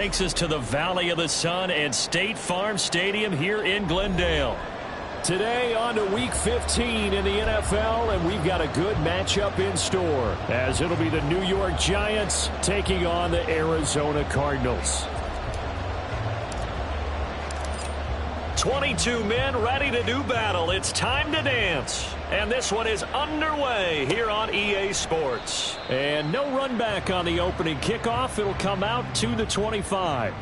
Takes us to the Valley of the Sun and State Farm Stadium here in Glendale. Today on to Week 15 in the NFL, and we've got a good matchup in store, as it'll be the New York Giants taking on the Arizona Cardinals. 22 men ready to do battle. It's time to dance. And this one is underway here on EA Sports. And no run back on the opening kickoff. It'll come out to the 25.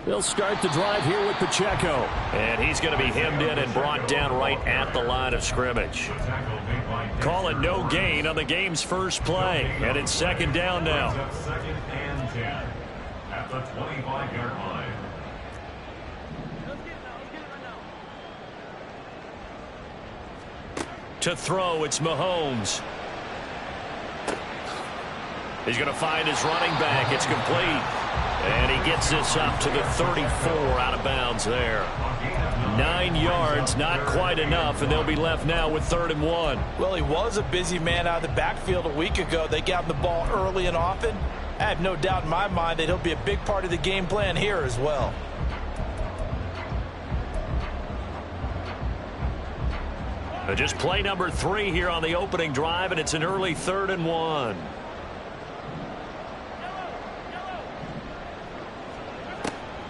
They'll start the drive here with Pacheco. And he's going to be hemmed in and brought down right at the line of scrimmage. Call it no gain on the game's first play. And it's second down now. Second and 10 at the 25-yard line. To throw, it's Mahomes. He's going to find his running back. It's complete. And he gets this up to the 34 out of bounds there. 9 yards, not quite enough, and they'll be left now with 3rd and 1. Well, he was a busy man out of the backfield a week ago. They got him the ball early and often. I have no doubt in my mind that he'll be a big part of the game plan here as well. Just play number 3 here on the opening drive, and it's an early 3rd and 1.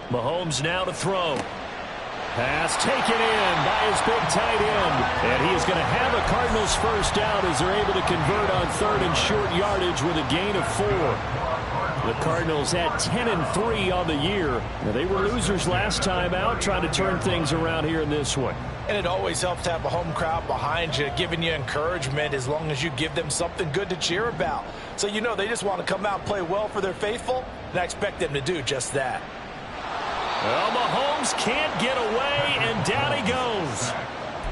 Mahomes now to throw. Pass taken in by his big tight end. And he is going to have a Cardinals first down as they're able to convert on 3rd and short yardage with a gain of 4. The Cardinals at 10-3 on the year. Now, they were losers last time out, trying to turn things around here in this one. And it always helps to have a home crowd behind you, giving you encouragement as long as you give them something good to cheer about. So you know they just want to come out and play well for their faithful, and I expect them to do just that. Well, Mahomes can't get away, and down he goes.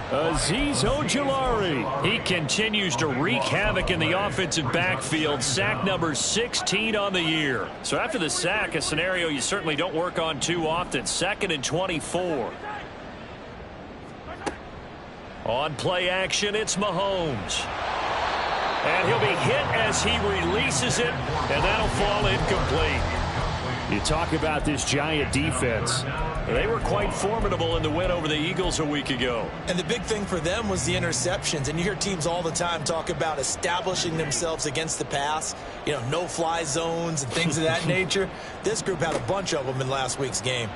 Azeez Ojulari. He continues to wreak havoc in the offensive backfield. Sack number 16 on the year. So after the sack, a scenario you certainly don't work on too often. 2nd and 24. On play action, it's Mahomes. And he'll be hit as he releases it, and that'll fall incomplete. You talk about this Giant defense. They were quite formidable in the win over the Eagles a week ago. And the big thing for them was the interceptions. And you hear teams all the time talk about establishing themselves against the pass. You know, no-fly zones and things of that nature. This group had a bunch of them in last week's game.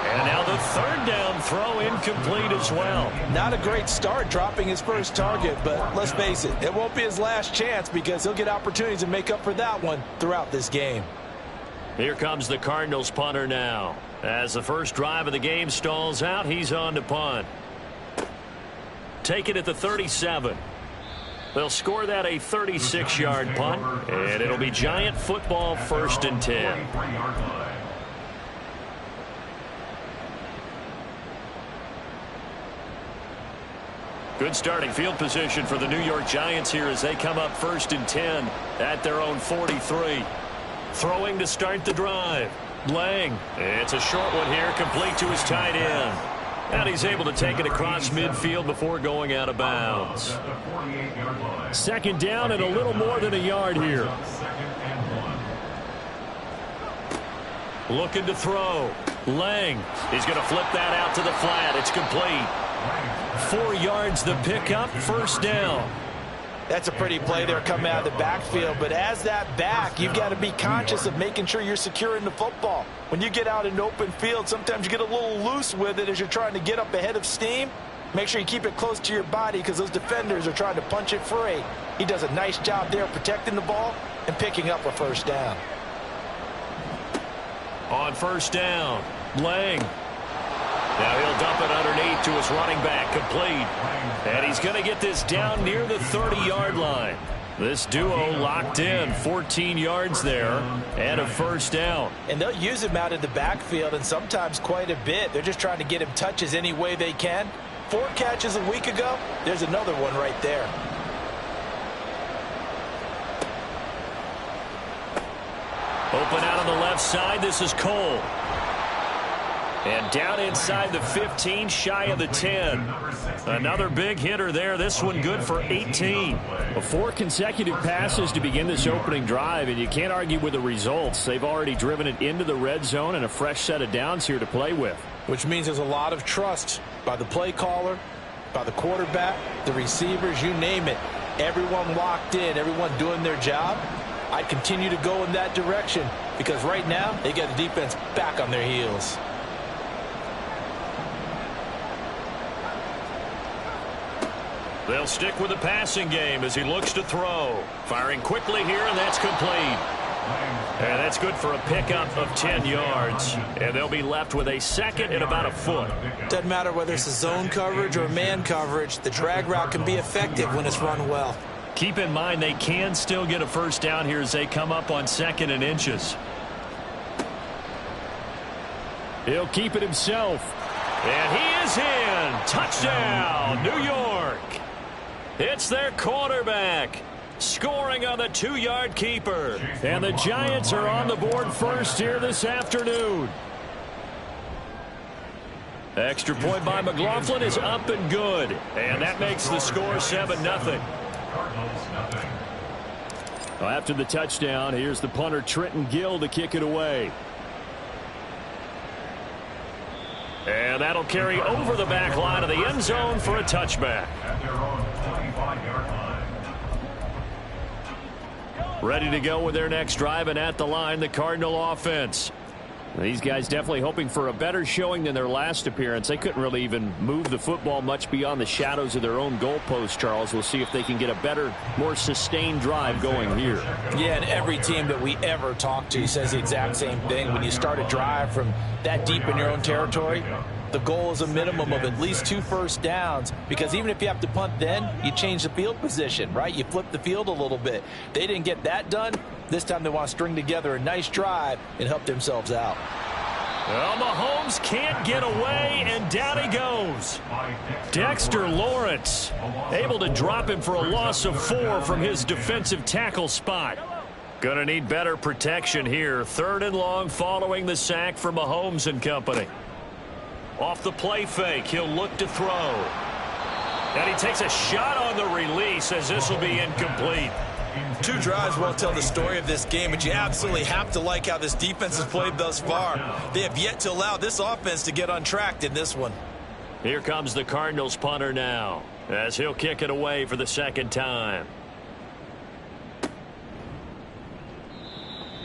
And now the 3rd down throw incomplete as well. Not a great start dropping his first target, but let's face it, it won't be his last chance because he'll get opportunities to make up for that one throughout this game. Here comes the Cardinals punter now. As the first drive of the game stalls out, he's on to punt. Take it at the 37. They'll score that a 36-yard punt, and it'll be Giant football 1st and 10. Good starting field position for the New York Giants here as they come up 1st and 10 at their own 43. Throwing to start the drive. Lang. It's a short one here, complete to his tight end. And he's able to take it across midfield before going out of bounds. 2nd down and a little more than a yard here. Looking to throw. Lang. He's going to flip that out to the flat. It's complete. 4 yards the pickup, 1st down. That's a pretty play there coming out of the backfield, but as that back, you've got to be conscious of making sure you're securing the football. When you get out in open field, sometimes you get a little loose with it as you're trying to get up ahead of steam. Make sure you keep it close to your body because those defenders are trying to punch it free. He does a nice job there protecting the ball and picking up a 1st down. On 1st down, Lang. Now he'll dump it underneath to his running back, complete. And he's going to get this down near the 30-yard line. This duo locked in, 14 yards there and a first down. And they'll use him out in the backfield, and sometimes quite a bit. They're just trying to get him touches any way they can. 4 catches a week ago. There's another one right there. Open out on the left side. This is Cole. And down inside the 15, shy of the 10. Another big hitter there. This one good for 18. 4 consecutive passes to begin this opening drive, and you can't argue with the results. They've already driven it into the red zone and a fresh set of downs here to play with. Which means there's a lot of trust by the play caller, by the quarterback, the receivers, you name it. Everyone locked in, everyone doing their job. I'd continue to go in that direction because right now they get the defense back on their heels. They'll stick with the passing game as he looks to throw. Firing quickly here, and that's complete. And that's good for a pickup of 10 yards. And they'll be left with a second and about a foot. Doesn't matter whether it's a zone coverage or man coverage, the drag route can be effective when it's run well. Keep in mind they can still get a first down here as they come up on 2nd and inches. He'll keep it himself. And he is in. Touchdown, New York. It's their quarterback scoring on the 2-yard keeper. And the Giants are on the board first here this afternoon. Extra point by McLaughlin is up and good. And that makes the score 7-0. Well, after the touchdown, here's the punter Trenton Gill to kick it away. And that'll carry over the back line of the end zone for a touchback. At their own 25-yard line. Ready to go with their next drive, and at the line, the Cardinal offense. These guys definitely hoping for a better showing than their last appearance. They couldn't really even move the football much beyond the shadows of their own goalpost, Charles. We'll see if they can get a better, more sustained drive going here. Yeah, and every team that we ever talk to says the exact same thing. When you start a drive from that deep in your own territory, the goal is a minimum of at least 2 first downs, because even if you have to punt then, you change the field position, right? You flip the field a little bit. They didn't get that done. This time they want to string together a nice drive and help themselves out. Well, Mahomes can't get away, and down he goes. Dexter Lawrence able to drop him for a loss of 4 from his defensive tackle spot. Going to need better protection here. 3rd and long following the sack for Mahomes and company. Off the play fake, he'll look to throw. And he takes a shot on the release as this will be incomplete. 2 drives won't tell the story of this game, but you absolutely have to like how this defense has played thus far. They have yet to allow this offense to get untracked in this one. Here comes the Cardinals punter now as he'll kick it away for the 2nd time.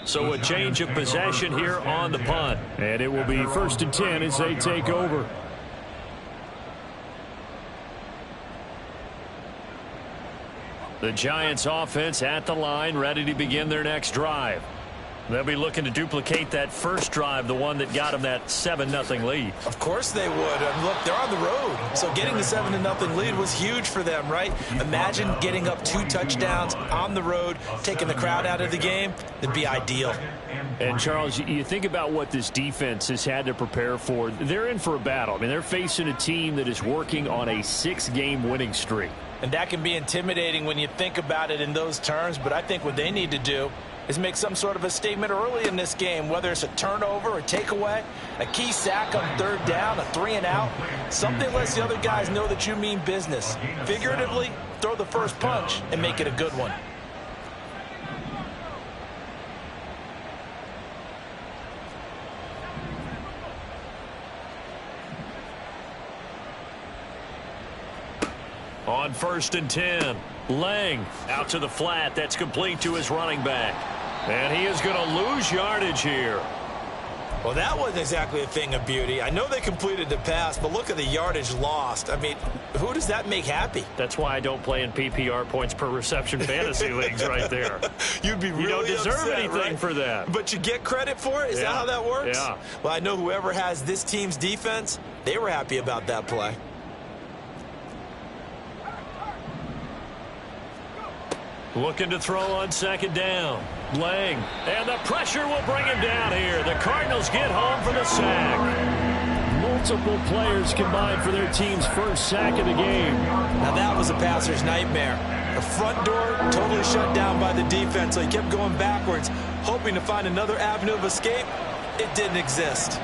So a change of possession here on the punt. And it will be 1st and 10 as they take over. The Giants offense at the line, ready to begin their next drive. They'll be looking to duplicate that first drive, the one that got them that 7-0 lead. Of course they would. Look, they're on the road, so getting the 7-0 lead was huge for them, right? Imagine getting up 2 touchdowns on the road, taking the crowd out of the game. That'd be ideal. And, Charles, you think about what this defense has had to prepare for. They're in for a battle. I mean, they're facing a team that is working on a 6-game winning streak. And that can be intimidating when you think about it in those terms, but I think what they need to do is make some sort of a statement early in this game, whether it's a turnover, a takeaway, a key sack on 3rd down, a 3-and-out. Something lets the other guys know that you mean business. Figuratively, throw the first punch and make it a good one. On 1st and 10, Lang out to the flat. That's complete to his running back. And he is going to lose yardage here. Well, that wasn't exactly a thing of beauty. I know they completed the pass, but look at the yardage lost. I mean, who does that make happy? That's why I don't play in PPR points per reception fantasy leagues right there. You'd be really You don't deserve upset, anything right? for that. But you get credit for it? Is that how that works? Yeah. Well, I know whoever has this team's defense, they were happy about that play. Looking to throw on second down. Lang. And the pressure will bring him down here. The Cardinals get home for the sack. Multiple players combined for their team's first sack of the game. Now that was a passer's nightmare. The front door totally shut down by the defense, so he kept going backwards, hoping to find another avenue of escape. It didn't exist.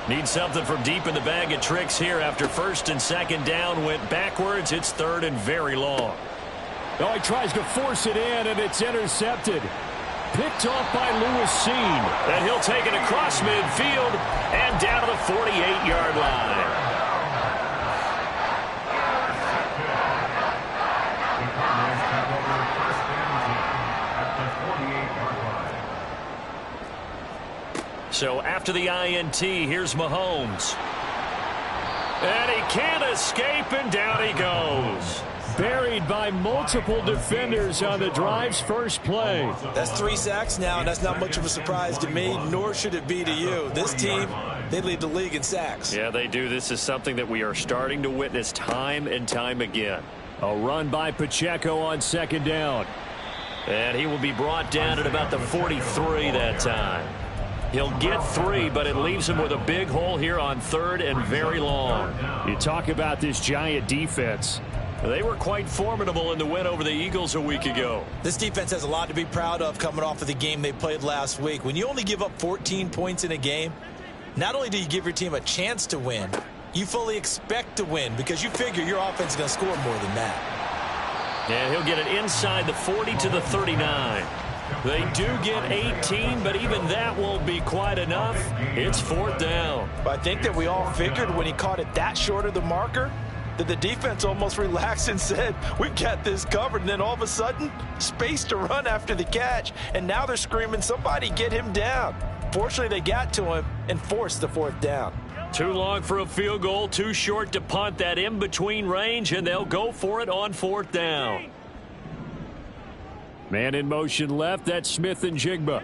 Need something from deep in the bag of tricks here after first and second down went backwards. It's third and very long. Oh, he tries to force it in, and it's intercepted. Picked off by Lewis Cine. And he'll take it across midfield and down to the 48-yard line. So after the INT, here's Mahomes. And he can't escape, and down he goes. Buried by multiple defenders on the drive's first play. That's 3 sacks now, and that's not much of a surprise to me, nor should it be to you. This team, they lead the league in sacks. Yeah, they do. This is something that we are starting to witness time and time again. A run by Pacheco on second down. And he will be brought down at about the 43 that time. He'll get 3, but it leaves him with a big hole here on third and very long. You talk about this Giant defense. They were quite formidable in the win over the Eagles a week ago. This defense has a lot to be proud of coming off of the game they played last week. When you only give up 14 points in a game, not only do you give your team a chance to win, you fully expect to win because you figure your offense is going to score more than that. And he'll get it inside the 40 to the 39. They do get 18, but even that won't be quite enough. It's fourth down. But I think that we all figured when he caught it that short of the marker that the defense almost relaxed and said, we've got this covered. And then all of a sudden, space to run after the catch. And now they're screaming, somebody get him down. Fortunately, they got to him and forced the fourth down. Too long for a field goal, too short to punt that in-between range, and they'll go for it on fourth down. Man in motion left, that's Smith and Jigba.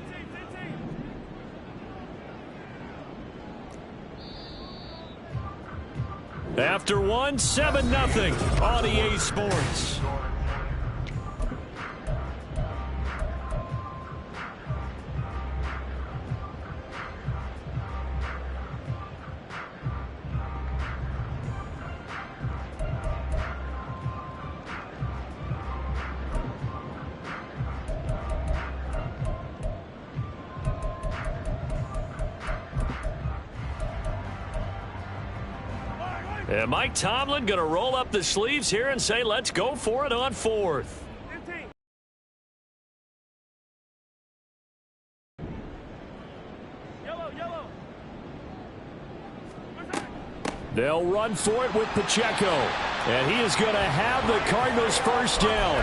After one, 7-0 on EA Sports. And Mike Tomlin going to roll up the sleeves here and say, let's go for it on fourth. They'll run for it with Pacheco. And he is going to have the Cardinals first down.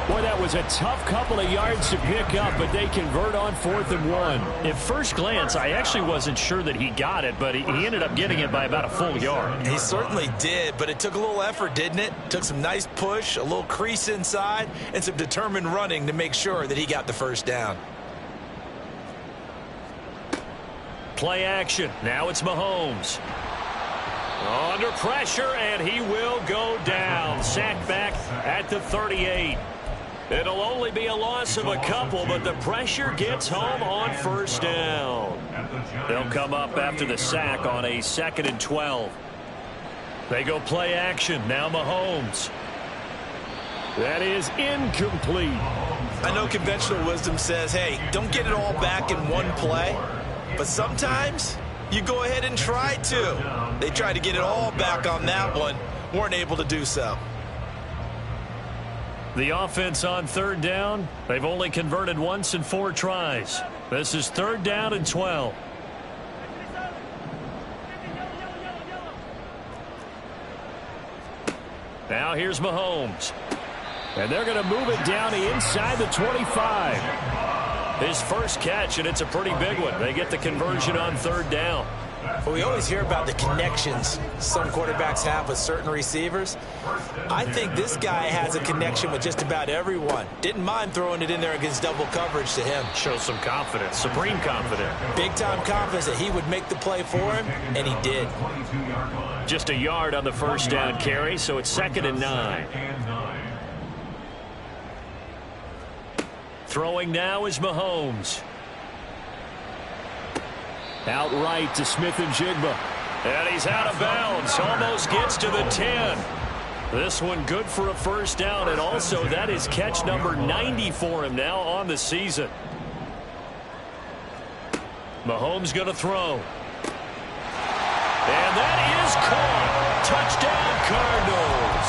Boy, that was a tough couple of yards to pick up, but they convert on 4th and 1. At first glance, I actually wasn't sure that he got it, but he ended up getting it by about a full yard. He certainly did, but it took a little effort, didn't it? Took some nice push, a little crease inside, and some determined running to make sure that he got the first down. Play action. Now it's Mahomes. Under pressure, and he will go down. Sacked back at the 38. It'll only be a loss of a couple, but the pressure gets home on first down. They'll come up after the sack on a 2nd and 12. They go play action. Now Mahomes. That is incomplete. I know conventional wisdom says, hey, don't get it all back in one play. But sometimes you go ahead and try to. They tried to get it all back on that one. Weren't able to do so. The offense on 3rd down, they've only converted once in 4 tries. This is 3rd down and 12. Now here's Mahomes. And they're going to move it down to inside the 25. His first catch, and it's a pretty big one. They get the conversion on 3rd down. Well, we always hear about the connections some quarterbacks have with certain receivers. I think this guy has a connection with just about everyone. Didn't mind throwing it in there against double coverage to him. Shows some confidence, supreme confidence. Big-time confidence that he would make the play for him, and he did. Just a yard on the first down carry, so it's 2nd and 9. Throwing now is Mahomes. Outright to Smith-Njigba. And he's out of bounds. Almost gets to the 10. This one good for a first down, and also that is catch number 90 for him now on the season. Mahomes going to throw. And that is caught. Touchdown, Cardinals.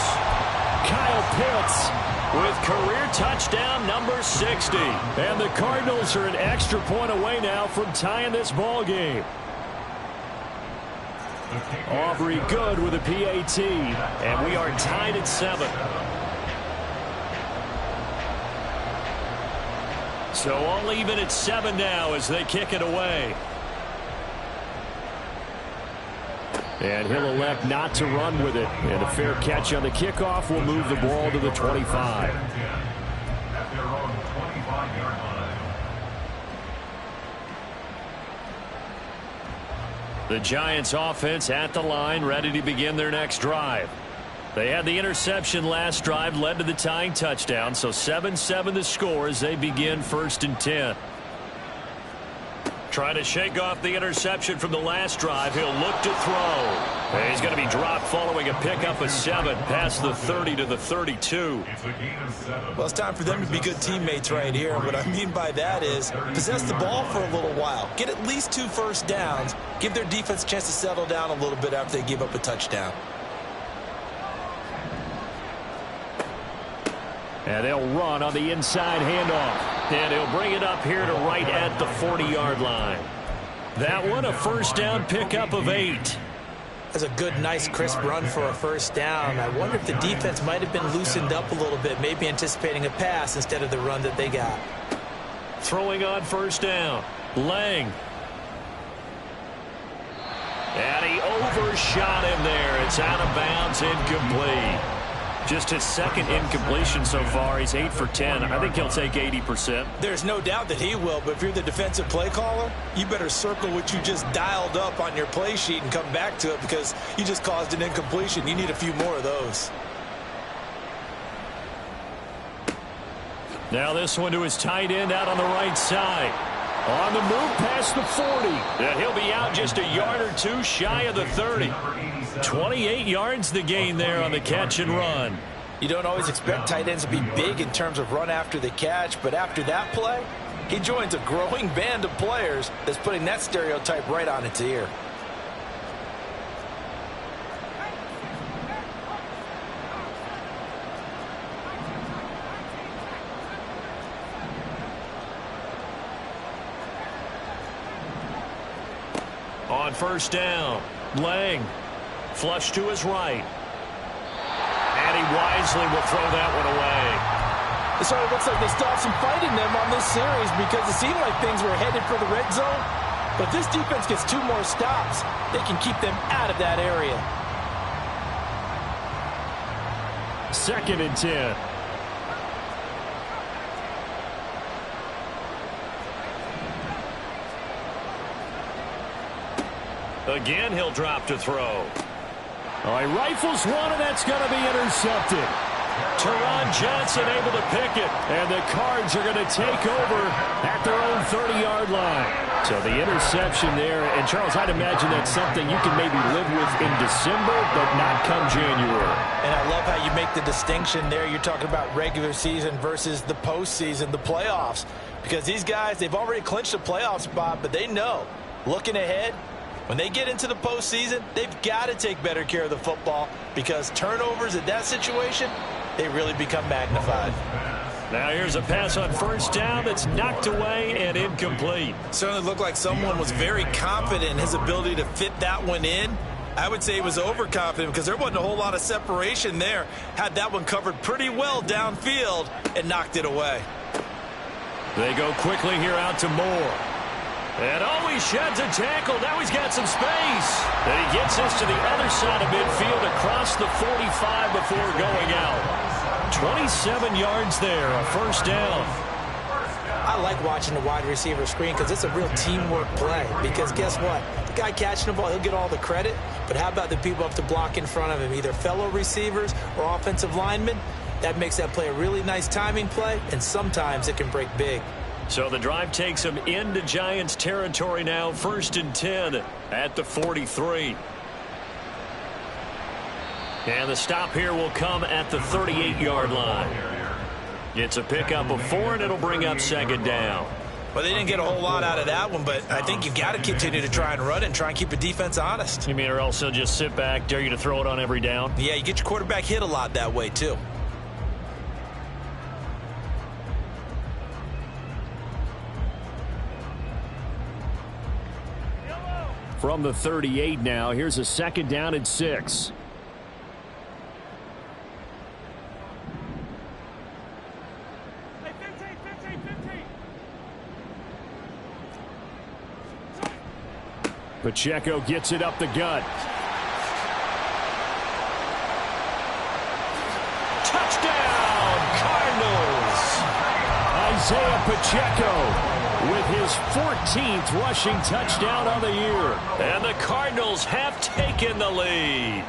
Kyle Pitts with career touchdown number 60. And the Cardinals are an extra point away now from tying this ball game. Aubrey good with a PAT, and we are tied at 7. So all even at 7 now as they kick it away. And he'll elect not to run with it. And a fair catch on the kickoff will move the ball to the 25. At their own 25-yard line. The Giants offense at the line, ready to begin their next drive. They had the interception last drive, led to the tying touchdown, so 7-7 the score as they begin 1st and 10. Trying to shake off the interception from the last drive. He'll look to throw. And he's going to be dropped following a pickup of 7 past the 30 to the 32. It's a gain of 7. Well, it's time for them to be good teammates right here. What I mean by that is possess the ball for a little while. Get at least 2 first downs. Give their defense a chance to settle down a little bit after they give up a touchdown. And they'll run on the inside handoff. And he'll bring it up here to right at the 40-yard line. That one a first down pickup of 8. That's a good, nice, crisp run for a first down. I wonder if the defense might have been loosened up a little bit, maybe anticipating a pass instead of the run that they got. Throwing on first down. Lang. And he overshot him there. It's out of bounds, incomplete. Just his second incompletion so far. He's 8 for 10. I think he'll take 80%. There's no doubt that he will, but if you're the defensive play caller, you better circle what you just dialed up on your play sheet and come back to it because you just caused an incompletion. You need a few more of those. Now this one to his tight end out on the right side. On the move past the 40. And he'll be out just a yard or 2 shy of the 30. 28 yards the gain there on the catch and run. You don't always expect tight ends to be big in terms of run after the catch, but after that play, he joins a growing band of players that's putting that stereotype right on its ear. On first down, Lang. Flush to his right. And he wisely will throw that one away. It sort of looks like they still have some fight in them on this series because it seemed like things were headed for the red zone. But this defense gets 2 more stops. They can keep them out of that area. 2nd and 10. Again, he'll drop to throw. All right, rifles one, and that's going to be intercepted. Teron Johnson able to pick it, and the Cards are going to take over at their own 30-yard line. So the interception there, and Charles, I'd imagine that's something you can maybe live with in December, but not come January. And I love how you make the distinction there. You're talking about regular season versus the postseason, the playoffs. Because these guys, they've already clinched a playoff spot, but they know, looking ahead, when they get into the postseason, they've got to take better care of the football because turnovers in that situation, they really become magnified. Now here's a pass on first down that's knocked away and incomplete. Certainly looked like someone was very confident in his ability to fit that one in. I would say he was overconfident because there wasn't a whole lot of separation there. Had that one covered pretty well downfield and knocked it away. They go quickly here out to Moore. And he sheds a tackle. Now he's got some space. And he gets this to the other side of midfield across the 45 before going out. 27 yards there, a first down. I like watching the wide receiver screen because it's a real teamwork play. Because guess what? The guy catching the ball, he'll get all the credit. But how about the people up to block in front of him, either fellow receivers or offensive linemen? That makes that play a really nice timing play, and sometimes it can break big. So the drive takes them into Giants territory now, 1st and 10 at the 43. And the stop here will come at the 38-yard line. It's a pickup of 4, and it'll bring up 2nd down. Well, they didn't get a whole lot out of that one, but I think you've got to continue to try and run and try and keep the defense honest. You mean or else they'll just sit back, dare you to throw it on every down? Yeah, you get your quarterback hit a lot that way, too. From the 38 now, here's a 2nd down and 6. Pacheco gets it up the gut. Touchdown, Cardinals! Isaiah Pacheco with his 14th rushing touchdown on the year. And the Cardinals have taken the lead.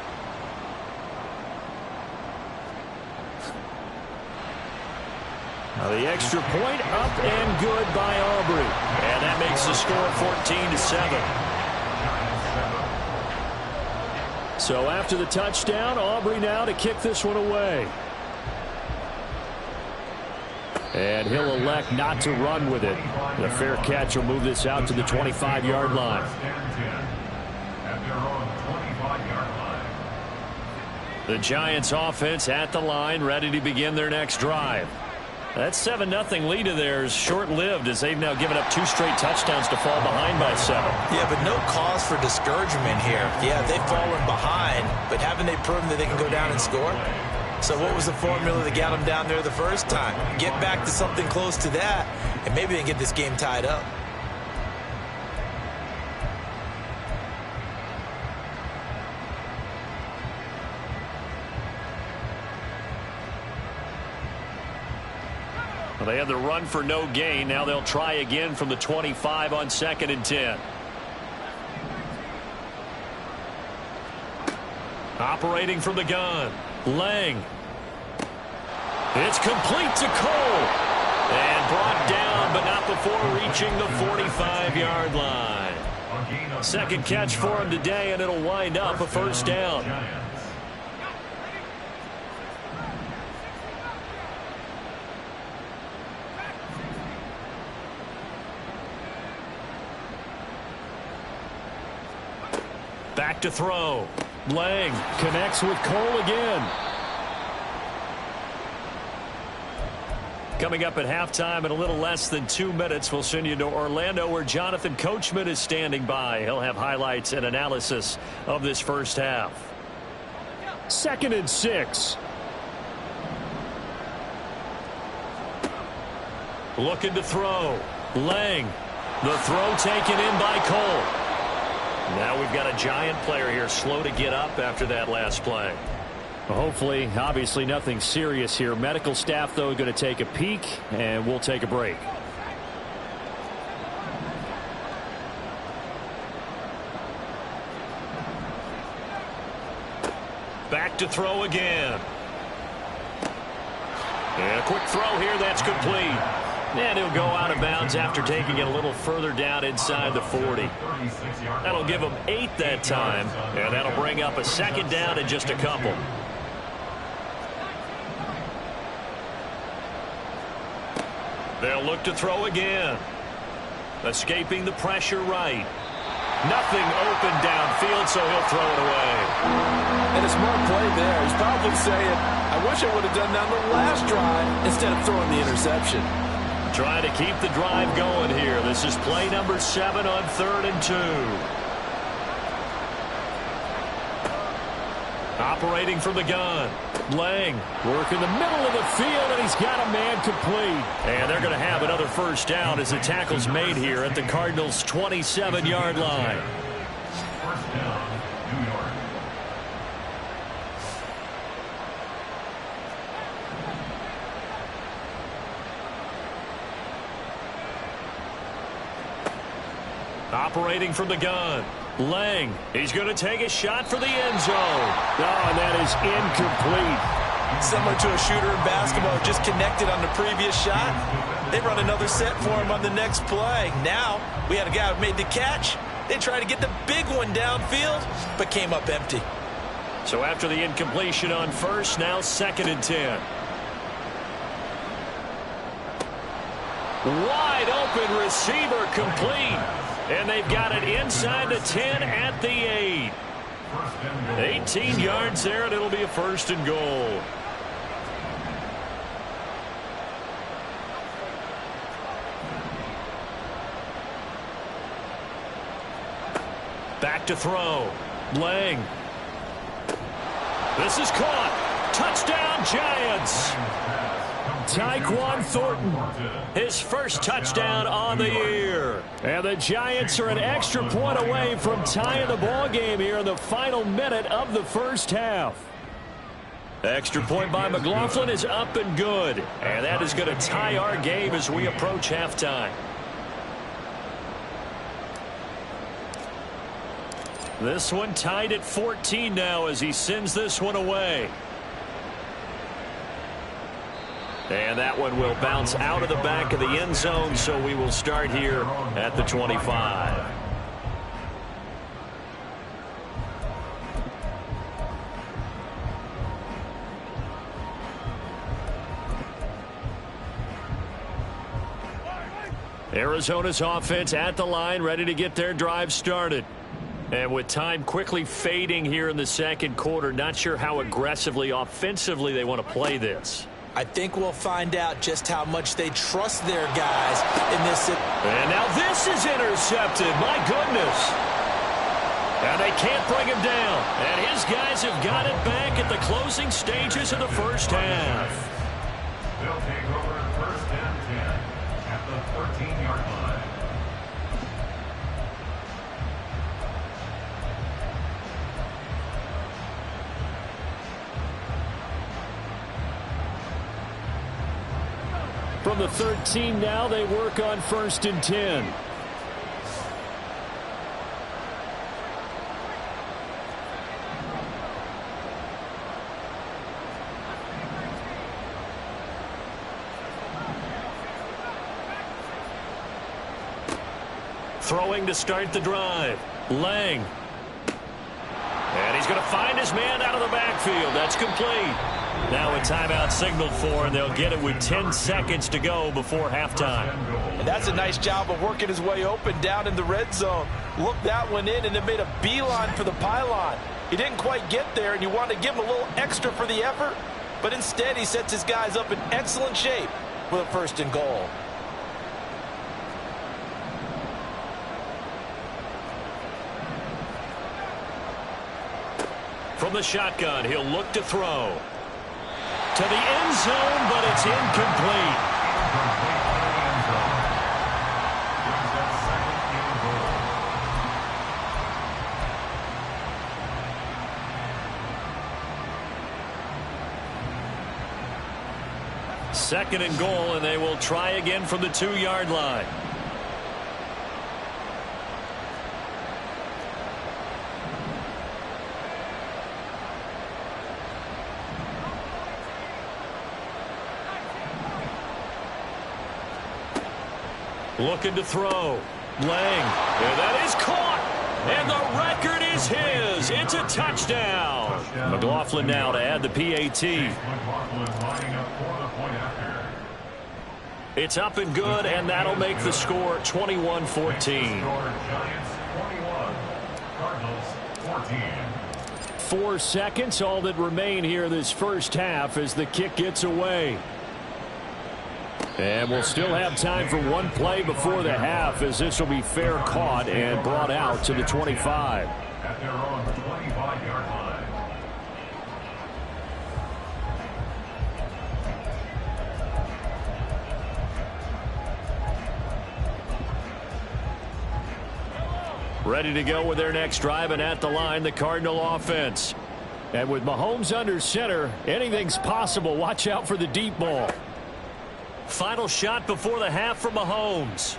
Now the extra point up and good by Aubrey. And that makes the score 14-7. So after the touchdown, Aubrey now to kick this one away. And he'll elect not to run with it. The fair catch will move this out to the 25-yard line. The Giants offense at the line, ready to begin their next drive. That 7-0 lead of theirs short-lived as they've now given up 2 straight touchdowns to fall behind by 7. Yeah, but no cause for discouragement here. Yeah, they've fallen behind, but haven't they proven that they can go down and score? So what was the formula that got them down there the first time? Get back to something close to that, and maybe they can get this game tied up. Well, they had the run for no gain. Now they'll try again from the 25 on 2nd and 10. Operating from the gun. Lang. It's complete to Cole. And brought down, but not before reaching the 45-yard line. 2nd catch for him today, and it'll wind up a 1st down. Back to throw. Lang connects with Cole again. Coming up at halftime in a little less than 2 minutes, we'll send you to Orlando where Jonathan Coachman is standing by. He'll have highlights and analysis of this first half. 2nd and 6. Looking to throw. Lang. The throw taken in by Cole. Now we've got a Giant player here slow to get up after that last play. Well, hopefully, obviously nothing serious here. Medical staff, though, going to take a peek, and we'll take a break. Back to throw again. And a quick throw here, that's complete. And he'll go out of bounds after taking it a little further down inside the 40. That'll give him 8 that time, and that'll bring up a 2nd down in just a couple. They'll look to throw again. Escaping the pressure right. Nothing open downfield, so he'll throw it away. And a smart play there. He's probably saying, I wish I would have done that on the last drive instead of throwing the interception. Trying to keep the drive going here. This is play number 7 on 3rd and 2. Operating from the gun. Lang work in the middle of the field, and he's got a man complete. And they're going to have another 1st down as the tackle's made here at the Cardinals' 27-yard line. 1st down, New York. Operating from the gun. Lang. He's going to take a shot for the end zone. Oh, and that is incomplete. Similar to a shooter in basketball, just connected on the previous shot. They run another set for him on the next play. Now, we had a guy who made the catch. They tried to get the big one downfield, but came up empty. So after the incompletion on first, now 2nd and 10. Wide open receiver complete. And they've got it inside the 10 at the 8. 18 yards there, and it'll be a 1st and goal. Back to throw. Lang. This is caught. Touchdown, Giants. Tyquan Thornton, his first touchdown on the year. And the Giants are an extra point away from tying the ball game here in the final minute of the first half. Extra point by McLaughlin is up and good. And that is going to tie our game as we approach halftime. This one tied at 14 now as he sends this one away. And that one will bounce out of the back of the end zone, so we will start here at the 25. Arizona's offense at the line, ready to get their drive started. And with time quickly fading here in the second quarter, not sure how aggressively, offensively they want to play this. I think we'll find out just how much they trust their guys in this. And now this is intercepted. My goodness. And they can't bring him down. And his guys have got it back at the closing stages of the first half. They'll take over 1st and 10 at the 13-yard line. From the 13 now, they work on 1st and 10. Throwing to start the drive. Lang. And he's going to find his man out of the backfield. That's complete. Now a timeout signaled for, and they'll get it with 10 seconds to go before halftime. And that's a nice job of working his way open down in the red zone. Looked that one in and then made a beeline for the pylon. He didn't quite get there, and you want to give him a little extra for the effort, but instead he sets his guys up in excellent shape with a 1st and goal. From the shotgun, he'll look to throw. To the end zone, but it's incomplete. Second and goal, and they will try again from the 2-yard line. Looking to throw. Lang. And that is caught. And the record is his. It's a touchdown. McLaughlin now to add the PAT. It's up and good, and that'll make the score 21-14. 4 seconds, all that remain here this first half as the kick gets away. And we'll still have time for one play before the half, as this will be fair caught and brought out to the 25. At their own 25-yard line. Ready to go with their next drive, and at the line, the Cardinal offense. And with Mahomes under center, anything's possible. Watch out for the deep ball. Final shot before the half from Mahomes.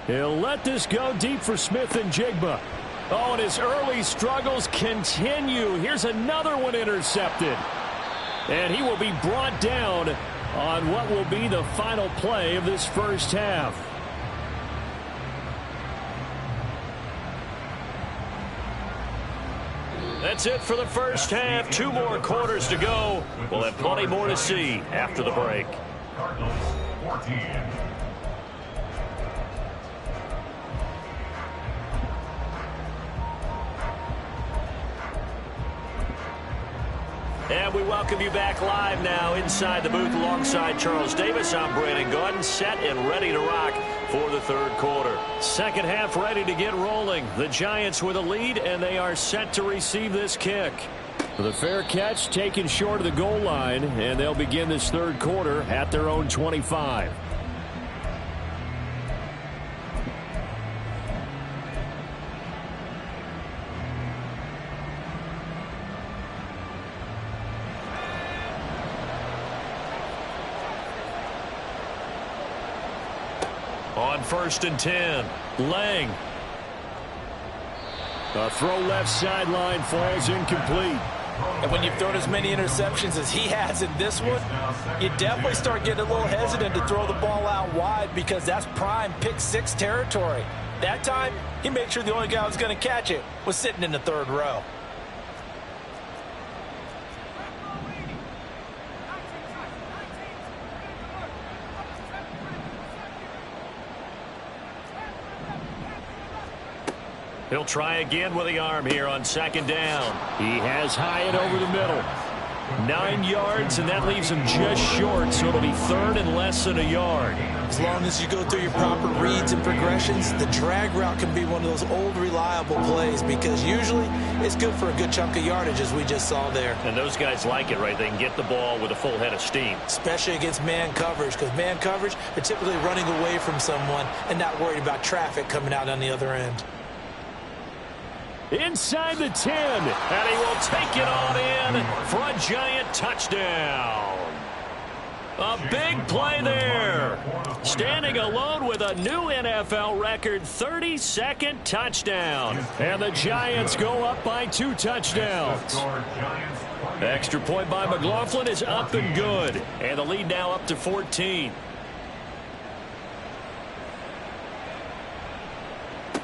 He'll let this go deep for Smith-Njigba. Oh, and his early struggles continue. Here's another one intercepted. And he will be brought down on what will be the final play of this first half. That's it for the first half. 2 more quarters to go. We'll have plenty more to see after the break. Cardinals 14. And we welcome you back live now inside the booth alongside Charles Davis. I'm Brandon Gaudin, set and ready to rock for the third quarter. Second half ready to get rolling. The Giants with a lead, and they are set to receive this kick. The fair catch taken short of the goal line, and they'll begin this third quarter at their own 25. On 1st and 10, Lang. A throw left sideline falls incomplete. And when you've thrown as many interceptions as he has in this one, you definitely start getting a little hesitant to throw the ball out wide because that's prime pick 6 territory. That time, he made sure the only guy who was going to catch it was sitting in the third row. He'll try again with the arm here on 2nd down. He has Hyatt over the middle. 9 yards, and that leaves him just short, so it'll be 3rd and less than a yard. As long as you go through your proper reads and progressions, the drag route can be one of those old reliable plays because usually it's good for a good chunk of yardage as we just saw there. And those guys like it, right? They can get the ball with a full head of steam. Especially against man coverage because man coverage, they're typically running away from someone and not worried about traffic coming out on the other end. Inside the 10. And he will take it on in for a Giant touchdown. A big play there. Standing alone with a new NFL record 32nd touchdown. And the Giants go up by 2 touchdowns. Extra point by McLaughlin is up and good. And the lead now up to 14.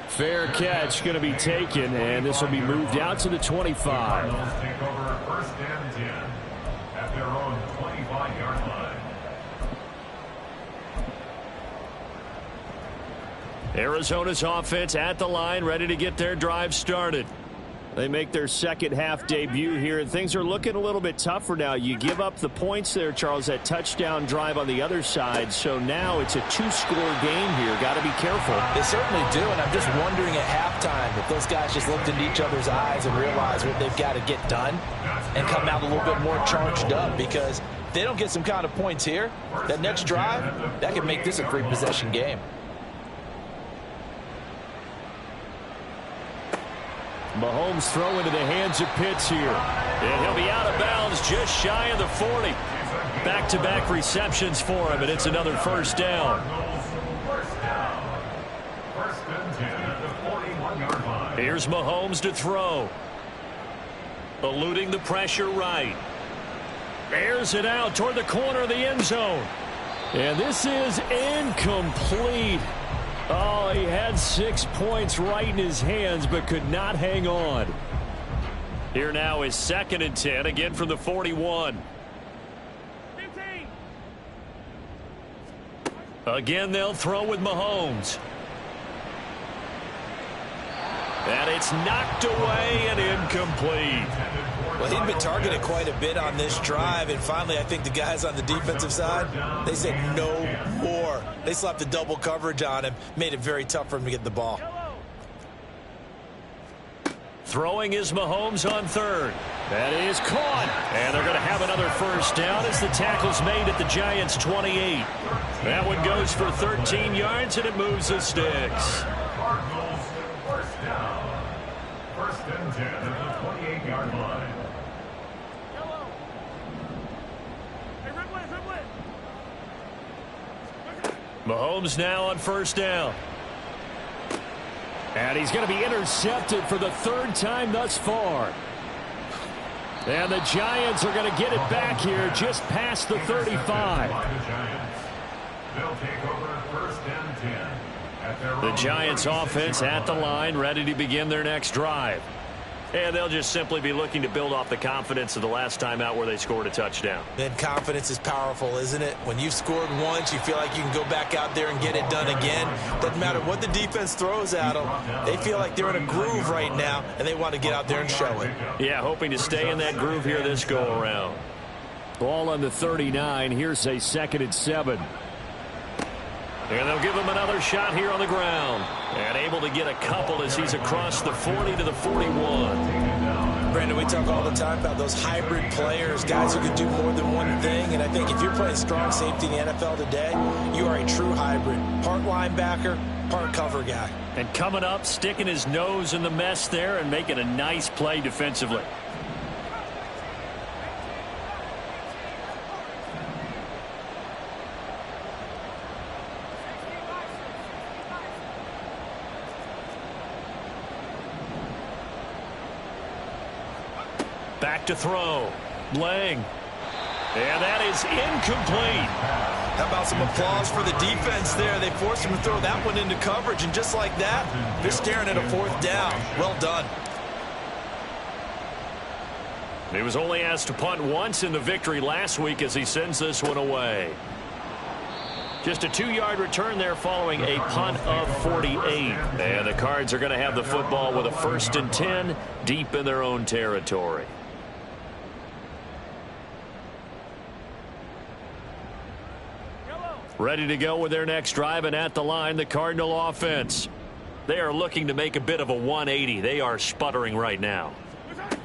Fair catch going to be taken, and this will be moved out to the 25. Cardinals take over 1st and 10 at their own 25-yard line. Arizona's offense at the line, ready to get their drive started. They make their second half debut here, and things are looking a little bit tougher now. You give up the points there, Charles, that touchdown drive on the other side. So now it's a 2-score game here. Got to be careful. They certainly do, and I'm just wondering at halftime if those guys just looked into each other's eyes and realized what they've got to get done and come out a little bit more charged up because if they don't get some kind of points here, that next drive, that could make this a 3-possession game. Mahomes throw into the hands of Pitts here. And he'll be out of bounds just shy of the 40. Back-to-back receptions for him, and it's another 1st down. 1st and 10 at the 41-yard line. Here's Mahomes to throw. Eluding the pressure right. Airs it out toward the corner of the end zone. And this is incomplete. Oh, he had 6 points right in his hands, but could not hang on. Here now is 2nd and 10, again from the 41. Again, they'll throw with Mahomes. And it's knocked away and incomplete. Well, he'd been targeted quite a bit on this drive, and finally I think the guys on the defensive side, they said no more. They slapped the double coverage on him, made it very tough for him to get the ball. Throwing is Mahomes on 3rd. That is caught. And they're going to have another 1st down as the tackle's made at the Giants' 28. That one goes for 13 yards, and it moves the sticks. Cardinals 1st down. 1st and 10 at the 28-yard line. Mahomes now on 1st down. And he's going to be intercepted for the 3rd time thus far. And the Giants are going to get it back here just past the 35. They'll take over first and 10. The Giants offense at the line, ready to begin their next drive. And they'll just simply be looking to build off the confidence of the last time out where they scored a touchdown. And confidence is powerful, isn't it? When you've scored once, you feel like you can go back out there and get it done again. Doesn't matter what the defense throws at them. They feel like they're in a groove right now, and they want to get out there and show it. Yeah, hoping to stay in that groove here this go-around. Ball on the 39. Here's a 2nd and 7. And they'll give him another shot here on the ground. And able to get a couple as he's across the 40 to the 41. Brandon, we talk all the time about those hybrid players, guys who can do more than one thing. And I think if you're playing strong safety in the NFL today, you are a true hybrid. Part linebacker, part cover guy. And coming up, sticking his nose in the mess there and making a nice play defensively. Back to throw. Lang. And that is incomplete. How about some applause for the defense there? They forced him to throw that one into coverage, and just like that, they're staring at a 4th down. Well done. He was only asked to punt once in the victory last week as he sends this one away. Just a 2-yard return there following a punt of 48. And the Cards are going to have the football with a 1st and 10 deep in their own territory. Ready to go with their next drive, and at the line, the Cardinal offense. They are looking to make a bit of a 180. They are sputtering right now.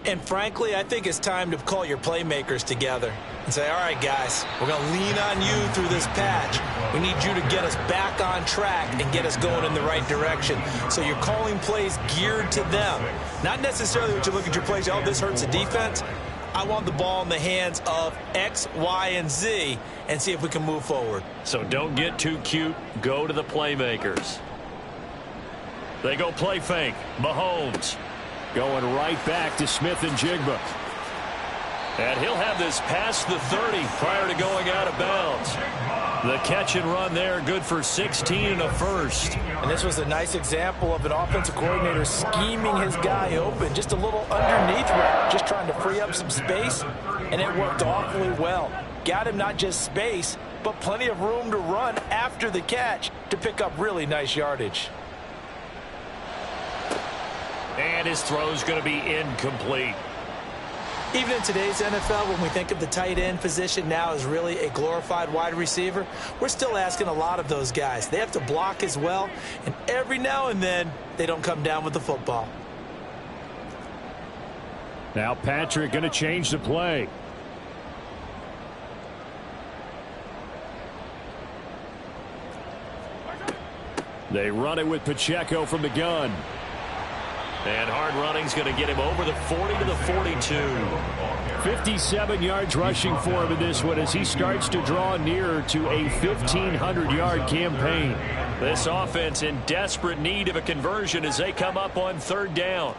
And frankly, I think it's time to call your playmakers together and say, all right, guys, we're going to lean on you through this patch. We need you to get us back on track and get us going in the right direction. So you're calling plays geared to them. Not necessarily what you look at your plays, oh, this hurts the defense. I want the ball in the hands of X, Y, and Z and see if we can move forward. So don't get too cute. Go to the playmakers. They go play fake. Mahomes. Going right back to Smith and Jigba. And he'll have this past the 30 prior to going out of bounds. The catch and run there, good for 16 and a first. And this was a nice example of an offensive coordinator scheming his guy open. Just a little underneath route, just trying to free up some space, and it worked awfully well. Got him not just space, but plenty of room to run after the catch to pick up really nice yardage. And his throw's going to be incomplete. Even in today's NFL, when we think of the tight end position now as really a glorified wide receiver, we're still asking a lot of those guys. They have to block as well, and every now and then, they don't come down with the football. Now Patrick going to change the play. They run it with Pacheco from the gun. And hard running's going to get him over the 40 to the 42. 57 yards rushing for him in this one as he starts to draw nearer to a 1,500-yard campaign. This offense in desperate need of a conversion as they come up on 3rd down.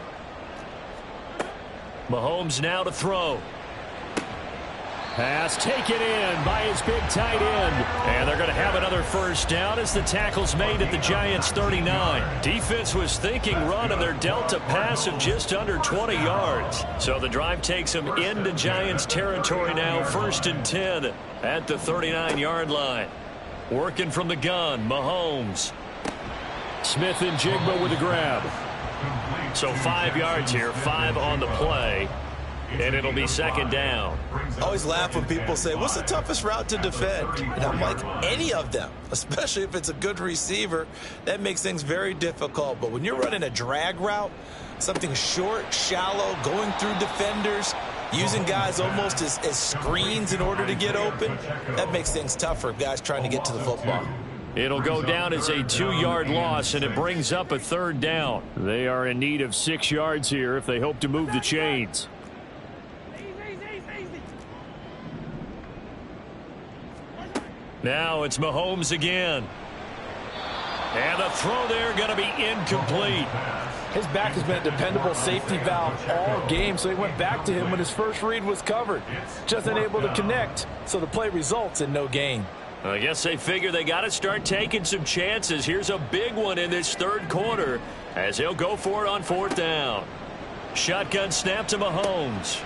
Mahomes now to throw. Pass taken in by his big tight end. And they're going to have another first down as the tackle's made at the Giants' 39. Defense was thinking run, and they're dealt a pass of just under 20 yards. So the drive takes them into Giants territory now, 1st and 10 at the 39-yard line. Working from the gun, Mahomes. Smith and Jigba with a grab. So 5 yards here, 5 on the play. And it'll be 2nd down. I always laugh when people say, what's the toughest route to defend? And I'm like, any of them, especially if it's a good receiver. That makes things very difficult. But when you're running a drag route, something short, shallow, going through defenders, using guys almost as screens in order to get open, that makes things tougher, guys trying to get to the football. It'll go down as a 2-yard loss, and it brings up a 3rd down. They are in need of 6 yards here if they hope to move the chains. Now it's Mahomes again. And the throw there going to be incomplete. His back has been a dependable safety valve all game, so he went back to him when his first read was covered. Just unable to connect, so the play results in no gain. I guess they figure they got to start taking some chances. Here's a big one in this third quarter as he'll go for it on fourth down. Shotgun snap to Mahomes.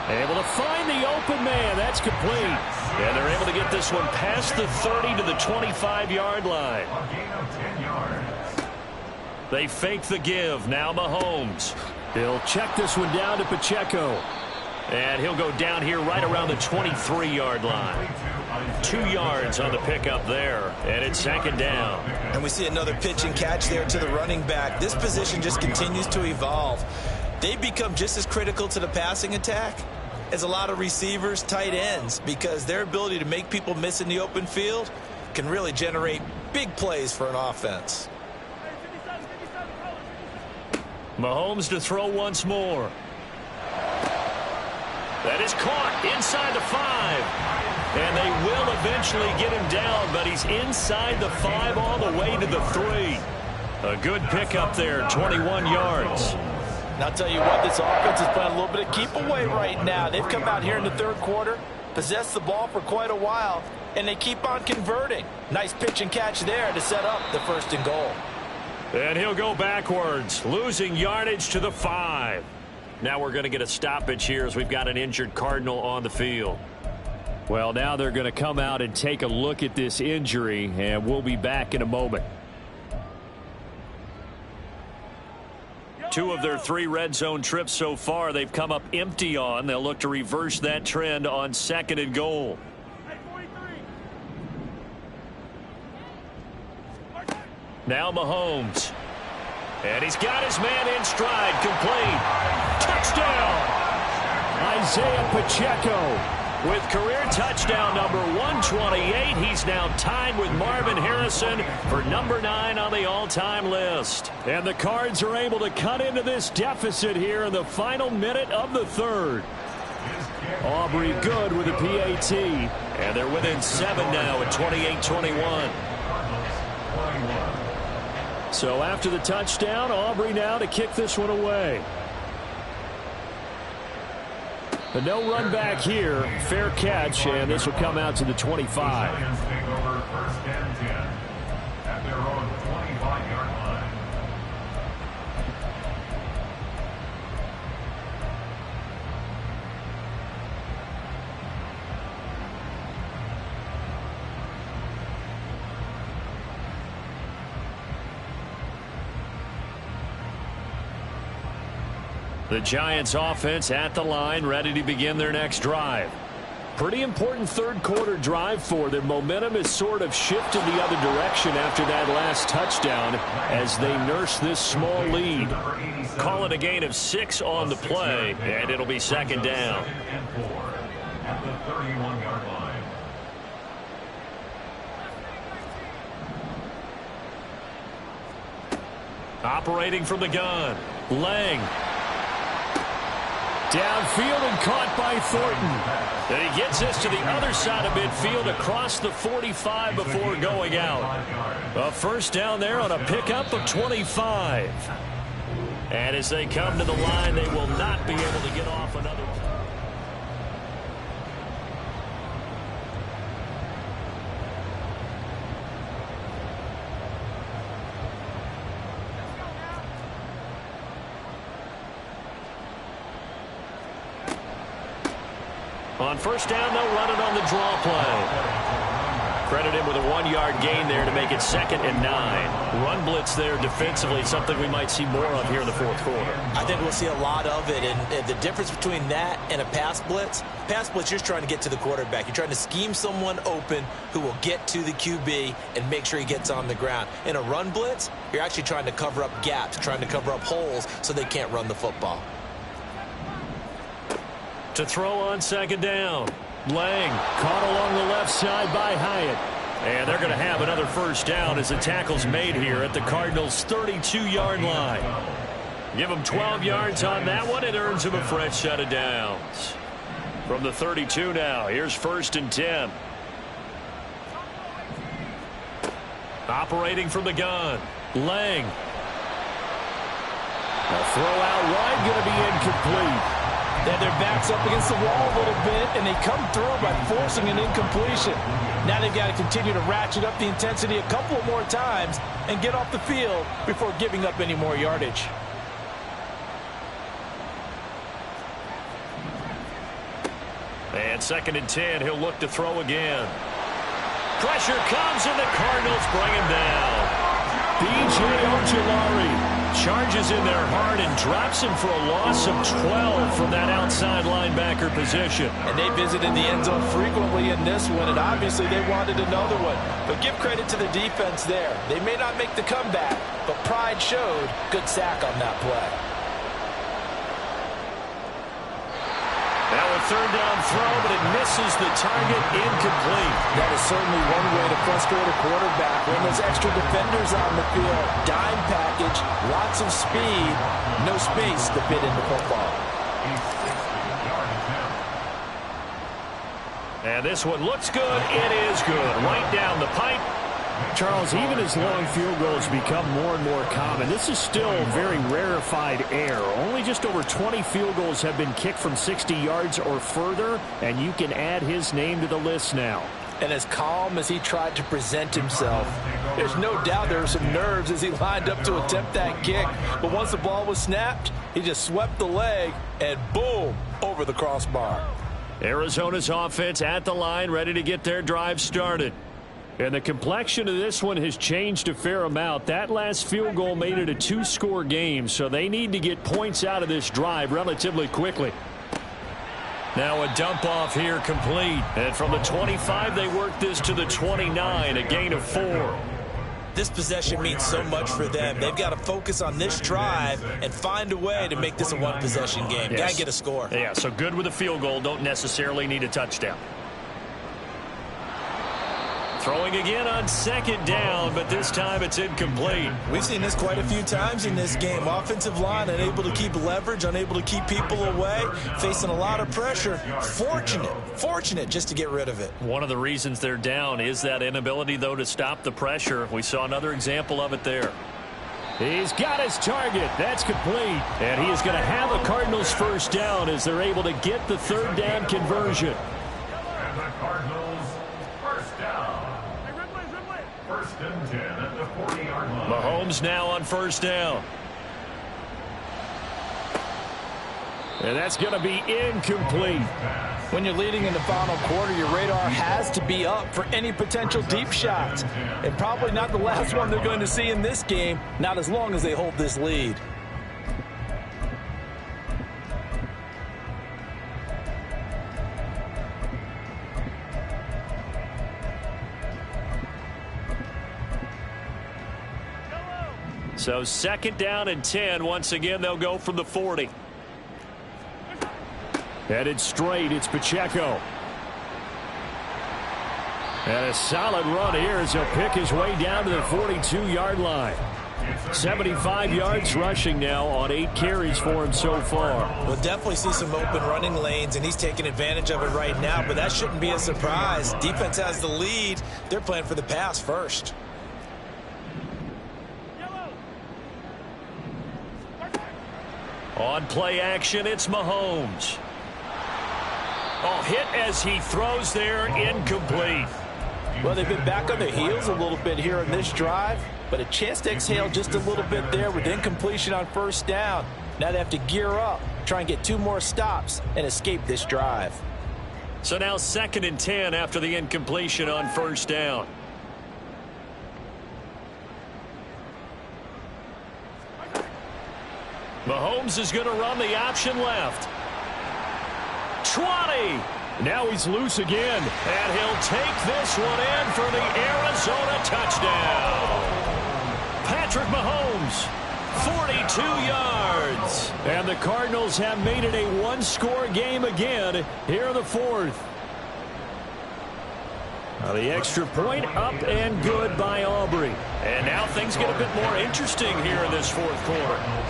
Able to find the open man. That's complete. And they're able to get this one past the 30 to the 25-yard line. They fake the give. Now Mahomes. He'll check this one down to Pacheco. And he'll go down here right around the 23-yard line. 2 yards on the pickup there. And it's second down. And we see another pitch and catch there to the running back. This position just continues to evolve. They become just as critical to the passing attack as a lot of receivers, tight ends, because their ability to make people miss in the open field can really generate big plays for an offense. Mahomes to throw once more. That is caught inside the 5. And they will eventually get him down, but he's inside the 5 all the way to the 3. A good pickup there, 21 yards. And I'll tell you what, this offense is playing a little bit of keep away right now. They've come out here in the third quarter, possessed the ball for quite a while, and they keep on converting. Nice pitch and catch there to set up the first and goal. And he'll go backwards, losing yardage to the 5. Now we're going to get a stoppage here as we've got an injured Cardinal on the field. Well, now they're going to come out and take a look at this injury, and we'll be back in a moment. 2 of their 3 red zone trips so far they've come up empty on. They'll look to reverse that trend on second and goal. Now Mahomes. And he's got his man in stride, complete. Touchdown! Isaiah Pacheco. With career touchdown number 128, he's now tied with Marvin Harrison for number 9 on the all-time list. And the Cards are able to cut into this deficit here in the final minute of the third. Aubrey good with a PAT. And they're within 7 now at 28-21. So after the touchdown, Aubrey now to kick this one away. But no run back here. Fair catch, and this will come out to the 25. Giants take over first and 10 at their own 25-yard line. The Giants offense at the line, ready to begin their next drive. Pretty important third quarter drive for them. Momentum has sort of shifted the other direction after that last touchdown as they nurse this small lead. Call it a gain of 6 on the play, and it'll be second down. And 4 at the 31-yard line. Operating from the gun, Lang. Downfield and caught by Thornton. And he gets this to the other side of midfield across the 45 before going out. A first down there on a pickup of 25. And as they come to the line, they will not be able to get off another. On first down, they'll run it on the draw play. Credit him with a 1-yard gain there to make it second and 9. Run blitz there defensively, something we might see more of here in the fourth quarter. I think we'll see a lot of it, and the difference between that and a pass blitz, you're just trying to get to the quarterback. You're trying to scheme someone open who will get to the QB and make sure he gets on the ground. In a run blitz, you're actually trying to cover up gaps, trying to cover up holes so they can't run the football. To throw on second down, Lang. Caught along the left side by Hyatt. And they're going to have another first down as the tackle's made here at the Cardinals' 32-yard line. Give them 12 yards on that one. It earns them a fresh set of downs. From the 32 now, here's first and 10. Operating from the gun, Lang. A throw out wide, going to be incomplete. They have their backs up against the wall a little bit, and they come through by forcing an incompletion. Now they've got to continue to ratchet up the intensity a couple of more times and get off the field before giving up any more yardage. And 2nd and 10, he'll look to throw again. Pressure comes, and the Cardinals bring him down. B.J. Ojulari charges in there hard and drops him for a loss of 12 from that outside linebacker position. And they visited the end zone frequently in this one, and obviously they wanted another one. But give credit to the defense there. They may not make the comeback, but pride showed. Good sack on that play. Now a 3rd down throw, but it misses the target, incomplete. That is certainly one way to frustrate a quarterback. When there's extra defenders on the field, dime package, lots of speed, no space to fit in the football. And this one looks good. It is good. Right down the pipe. Charles, even as long field goals become more and more common, this is still very rarefied air. Only just over 20 field goals have been kicked from 60 yards or further, and you can add his name to the list now. And as calm as he tried to present himself, there's no doubt there were some nerves as he lined up to attempt that kick. But once the ball was snapped, he just swept the leg and boom, over the crossbar. Arizona's offense at the line, ready to get their drive started. And the complexion of this one has changed a fair amount. That last field goal made it a 2-score game, so they need to get points out of this drive relatively quickly. Now a dump off here complete. And from the 25, they work this to the 29, a gain of 4. This possession means so much for them. They've got to focus on this drive and find a way to make this a one-possession game. Yes. Got to get a score. Yeah, so good with a field goal. Don't necessarily need a touchdown. Throwing again on 2nd down, but this time it's incomplete. We've seen this quite a few times in this game. Offensive line unable to keep leverage, unable to keep people away, facing a lot of pressure. Fortunate just to get rid of it. One of the reasons they're down is that inability, though, to stop the pressure. We saw another example of it there. He's got his target. That's complete. And he is going to have a Cardinals 1st down as they're able to get the 3rd down conversion. And the Cardinals 1st down. 1st and 10 at the 40-yard line. Mahomes now on 1st down. And that's going to be incomplete. When you're leading in the final quarter, your radar has to be up for any potential deep shots. And probably not the last one they're going to see in this game, not as long as they hold this lead. So 2nd down and 10. Once again, they'll go from the 40. Headed straight, it's Pacheco. And a solid run here as he'll pick his way down to the 42-yard line. 75 yards rushing now on 8 carries for him so far. We'll definitely see some open running lanes, and he's taking advantage of it right now, but that shouldn't be a surprise. Defense has the lead. They're playing for the pass first. On play action, it's Mahomes. Oh, hit as he throws there, incomplete. Well, they've been back on their heels a little bit here in this drive, but a chance to exhale just a little bit there with incompletion on 1st down. Now they have to gear up, try and get 2 more stops, and escape this drive. So now 2nd and 10 after the incompletion on 1st down. Mahomes is going to run the option left. 20. Now he's loose again. And he'll take this one in for the Arizona touchdown. Patrick Mahomes, 42 yards. And the Cardinals have made it a 1-score game again here in the 4th. Now the extra point up and good by Aubrey. And now things get a bit more interesting here in this 4th quarter.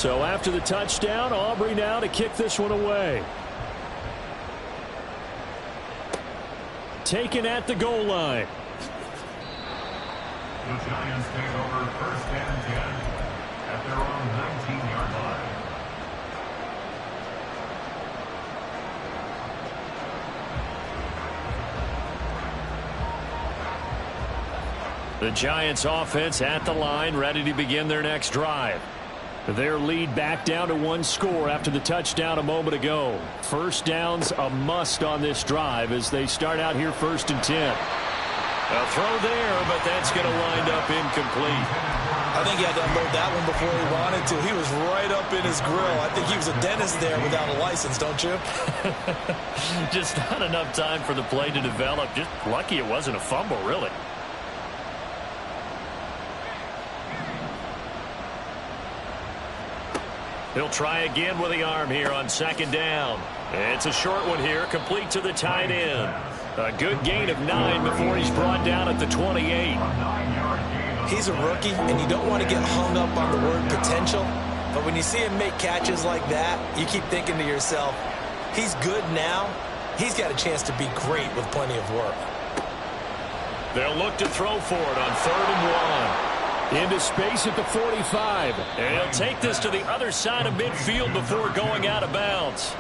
So after the touchdown, Aubrey now to kick this one away. Taken at the goal line. The Giants take over 1st and 10 at their own 19-yard line. The Giants offense at the line, ready to begin their next drive. Their lead back down to 1 score after the touchdown a moment ago. First down's a must on this drive as they start out here 1st and 10. A throw there, but that's going to wind up incomplete. I think he had to unload that one before he wanted to. He was right up in his grill. I think he was a dentist there without a license, don't you? Just not enough time for the play to develop. Just lucky it wasn't a fumble, really. He'll try again with the arm here on 2nd down. It's a short one here, complete to the tight end. A good gain of 9 before he's brought down at the 28. He's a rookie, and you don't want to get hung up on the word potential. But when you see him make catches like that, you keep thinking to yourself, he's good now. He's got a chance to be great with plenty of work. They'll look to throw for it on 3rd and 1. Into space at the 45. And he'll take this to the other side of midfield before going out of bounds.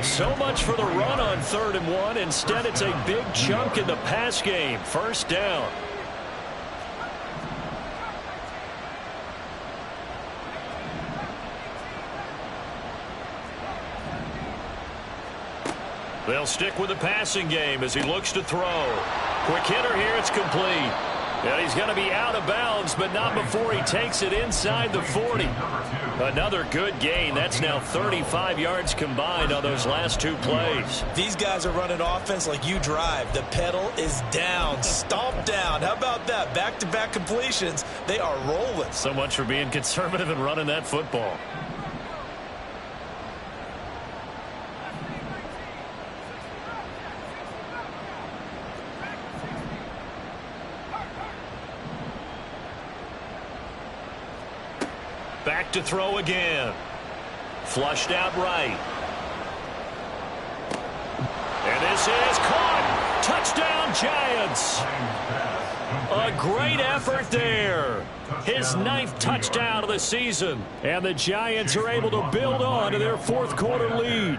So much for the run on 3rd and 1. Instead, it's a big chunk in the pass game. 1st down. They'll stick with the passing game as he looks to throw. Quick hitter here, it's complete. And he's going to be out of bounds, but not before he takes it inside the 40. Another good gain. That's now 35 yards combined on those last 2 plays. These guys are running offense like you drive. The pedal is down, stomp down. How about that? Back-to-back completions. They are rolling. So much for being conservative and running that football. Back to throw again. Flushed out right. And this is caught. Touchdown, Giants. A great effort there. His 9th touchdown of the season. And the Giants are able to build on to their 4th quarter lead.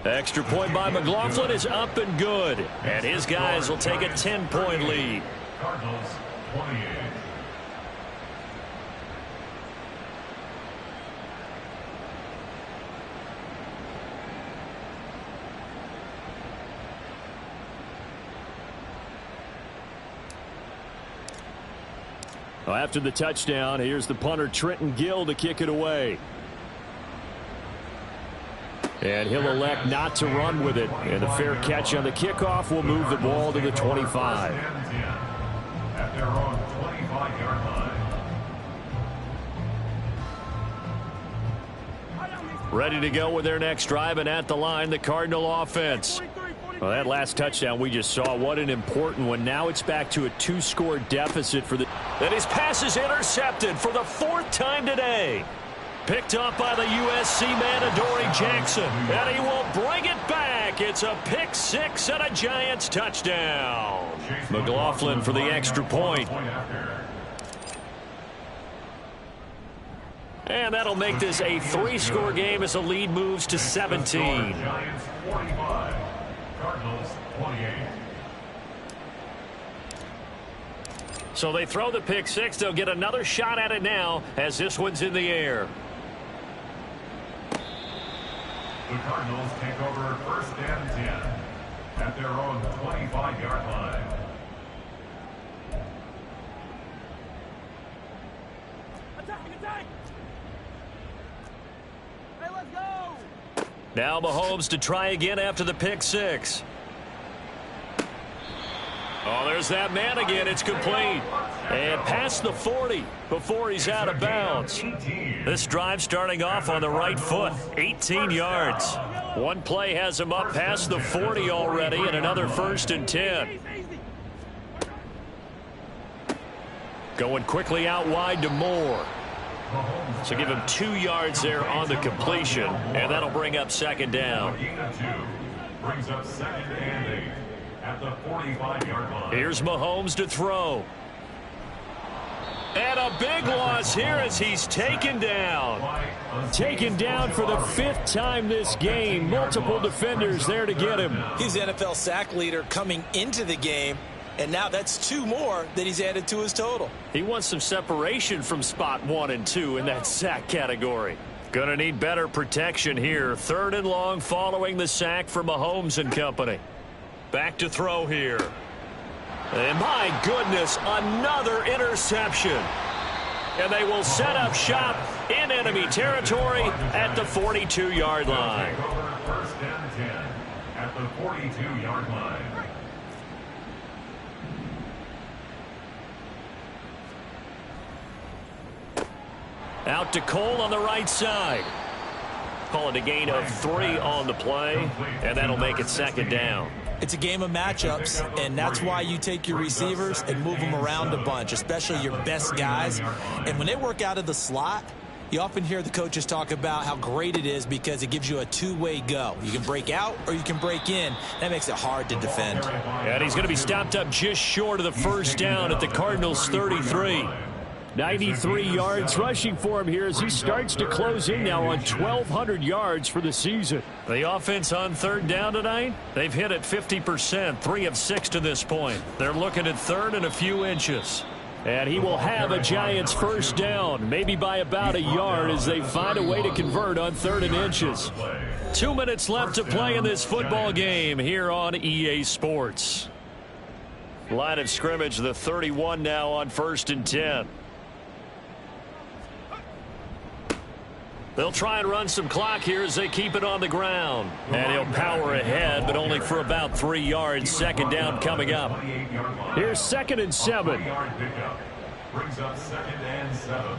Extra point by McLaughlin is up and good. And his guys will take a 10-point lead. Cardinals 28. Well, after the touchdown, here's the punter Trenton Gill to kick it away. And he'll elect not to run with it. And a fair catch on the kickoff will move the ball to the 25. At their own 25-yard line. Ready to go with their next drive, and at the line, the Cardinal offense. Well, that last touchdown we just saw, what an important one. Now it's back to a 2-score deficit for the... And his pass is intercepted for the 4th time today. Picked up by the USC man, Adoree Jackson. And he will bring it back. It's a pick 6 and a Giants touchdown. McLaughlin for the extra point. And that'll make this a 3-score game as the lead moves to 17. Giants 45. Cardinals 28. So they throw the pick 6. They'll get another shot at it now as this one's in the air. The Cardinals take over 1st and 10 at their own 25-yard line. Attack! Hey, let's go! Now Mahomes to try again after the pick 6. Oh, there's that man again. It's complete. And past the 40 before he's out of bounds. This drive starting off on the right foot. 18 yards. One play has him up past the 40 already, and another 1st and 10. Going quickly out wide to Moore. So give him 2 yards there on the completion, and that'll bring up 2nd down. Brings up 2nd and 8 at the 45-yard line. Here's Mahomes to throw. And a big loss here as he's taken down. Taken down for the 5th time this game. Multiple defenders there to get him. He's the NFL sack leader coming into the game, and now that's 2 more that he's added to his total. He wants some separation from spot 1 and 2 in that sack category. Gonna need better protection here. 3rd and long following the sack for Mahomes and company. Back to throw here. And my goodness, another interception. And they will set up shop in enemy territory at the 42-yard line. 1st and 10 at the 42-yard line. Out to Cole on the right side. Call it a gain of 3 on the play, and that'll make it 2nd down. It's a game of matchups, and that's why you take your receivers and move them around a bunch, especially your best guys. And when they work out of the slot, you often hear the coaches talk about how great it is because it gives you a 2-way go. You can break out or you can break in. That makes it hard to defend. And he's going to be stopped up just short of the 1st down at the Cardinals' 33. 93 yards rushing for him here as he starts to close in now on 1,200 yards for the season. The offense on 3rd down tonight, they've hit it 50%, 3 of 6 to this point. They're looking at 3rd and a few inches. And he will have a Giants 1st down, maybe by about a yard as they find a way to convert on 3rd and inches. 2 minutes left to play in this football game here on EA Sports. Line of scrimmage, the 31 now on 1st and 10. They'll try and run some clock here as they keep it on the ground. And he'll power ahead, but only for about 3 yards. 2nd down coming up. Here's 2nd and 7. Brings up 2nd and 7.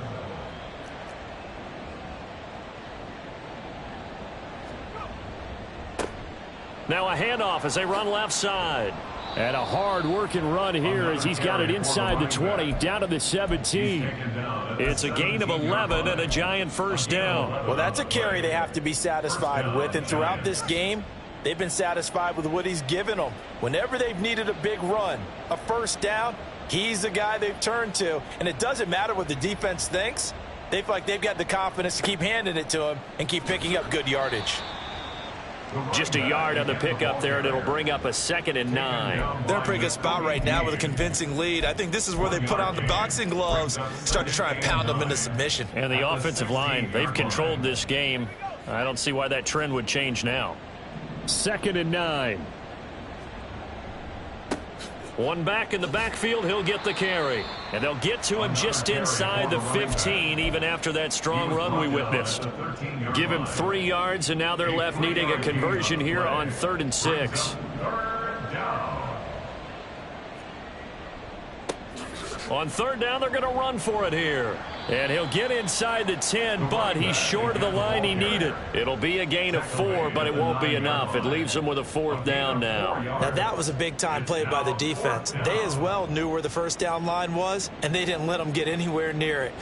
Now a handoff as they run left side. And a hard-working run here as he's got it inside the 20, down to the 17. It's a gain of 11 and a Giant 1st down. Well, that's a carry they have to be satisfied with, and throughout this game, they've been satisfied with what he's given them. Whenever they've needed a big run, a 1st down, he's the guy they've turned to, and it doesn't matter what the defense thinks. They feel like they've got the confidence to keep handing it to him and keep picking up good yardage. Just a yard on the pickup there, and it'll bring up a 2nd and 9. They're in a pretty good spot right now with a convincing lead. I think this is where they put on the boxing gloves, start to try and pound them into submission. And the offensive line, they've controlled this game. I don't see why that trend would change now. 2nd and 9. One back in the backfield, he'll get the carry. And they'll get to him just inside the 15, even after that strong run we witnessed. Give him 3 yards, and now they're left needing a conversion here on 3rd and 6. On 3rd down, they're going to run for it here. And he'll get inside the 10, but he's short of the line he needed. It'll be a gain of 4, but it won't be enough. It leaves him with a 4th down now. Now, that was a big-time play by the defense. They as well knew where the 1st down line was, and they didn't let them get anywhere near it.